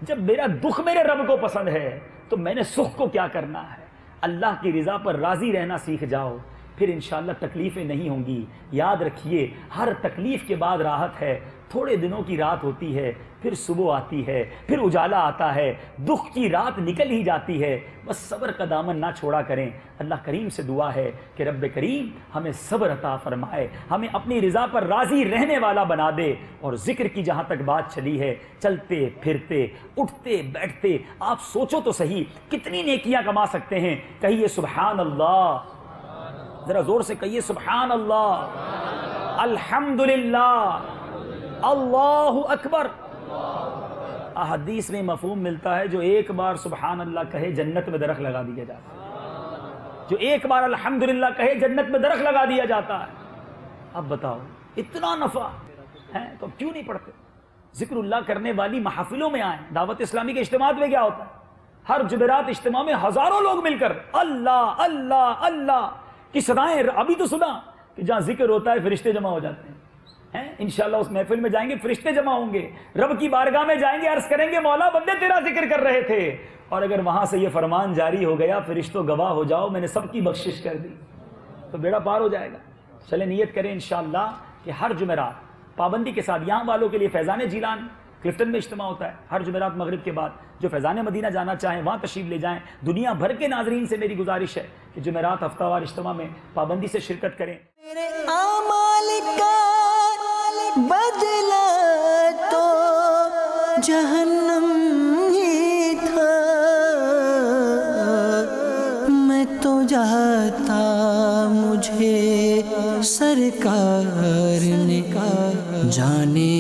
جب میرا دکھ میرے رب کو پسند ہے تو میں نے سکھ کو کیا کرنا ہے. اللہ کی رضا پر راضی رہنا سیکھ جاؤ، پھر انشاءاللہ تکلیفیں نہیں ہوں گی. یاد رکھیے ہر تکلیف کے بعد راحت ہے. تھوڑے دنوں کی رات ہوتی ہے، پھر صبح آتی ہے، پھر اجالا آتا ہے، دکھ کی رات نکل ہی جاتی ہے. بس صبر کا دامن نہ چھوڑا کریں. اللہ کریم سے دعا ہے کہ رب کریم ہمیں صبر عطا فرمائے، ہمیں اپنی رضا پر راضی رہنے والا بنا دے. اور ذکر کی جہاں تک بات چلی ہے، چلتے پھرتے اٹھتے بیٹھتے آپ سوچو تو صحیح کتنی نیکیاں کما سکتے ہیں. کہیے سبحان اللہ، ذرا زور سے کہیے سبحان اللہ، الحمدللہ، اللہ اکبر. احادیث میں مفہوم ملتا ہے جو ایک بار سبحان اللہ کہے جنت میں درخت لگا دیا جاتا ہے، جو ایک بار الحمدللہ کہے جنت میں درخت لگا دیا جاتا ہے. اب بتاؤ اتنا نفع ہے تو اب کیوں نہیں پڑھتے؟ ذکر اللہ کرنے والی محافلوں میں آئیں. دعوت اسلامی کے اجتماعات میں کیا ہوتا ہے؟ ہر جمعرات اجتماع میں ہزاروں لوگ مل کر اللہ اللہ اللہ کی صدائیں. ابھی تو سنا کہ جہاں ذکر ہوتا ہے فرشتے جمع ہو جاتے ہیں. انشاءاللہ اس محفل میں جائیں گے فرشتے جمع ہوں گے، رب کی بارگاہ میں جائیں گے، عرض کریں گے مولا بندے تیرا ذکر کر رہے تھے اور اگر وہاں سے یہ فرمان جاری ہو گیا فرشتوں گواہ ہو جاؤ میں نے سب کی بخشش کر دی، تو بیڑا پار ہو جائے گا۔ چلے نیت کریں انشاءاللہ کہ ہر جمعرات پابندی کے ساتھ، یہاں والوں کے لیے فیضان جیلان کلفٹن میں اجتماع ہوتا ہے ہر جمعرات مغرب کے بعد، جو فیضان مدینہ جانا چاہیں وہاں تشریف لے جائیں۔ دنیا بھر کے ناظرین سے میری گزارش ہے کہ جمعرات ہفتہ وار اجتماع میں پابندی سے شرکت کریں۔ میرے اعمال کا بدلہ تو جہنم ہی تھا، میں تو جاتا مجھے سرکار نے جانے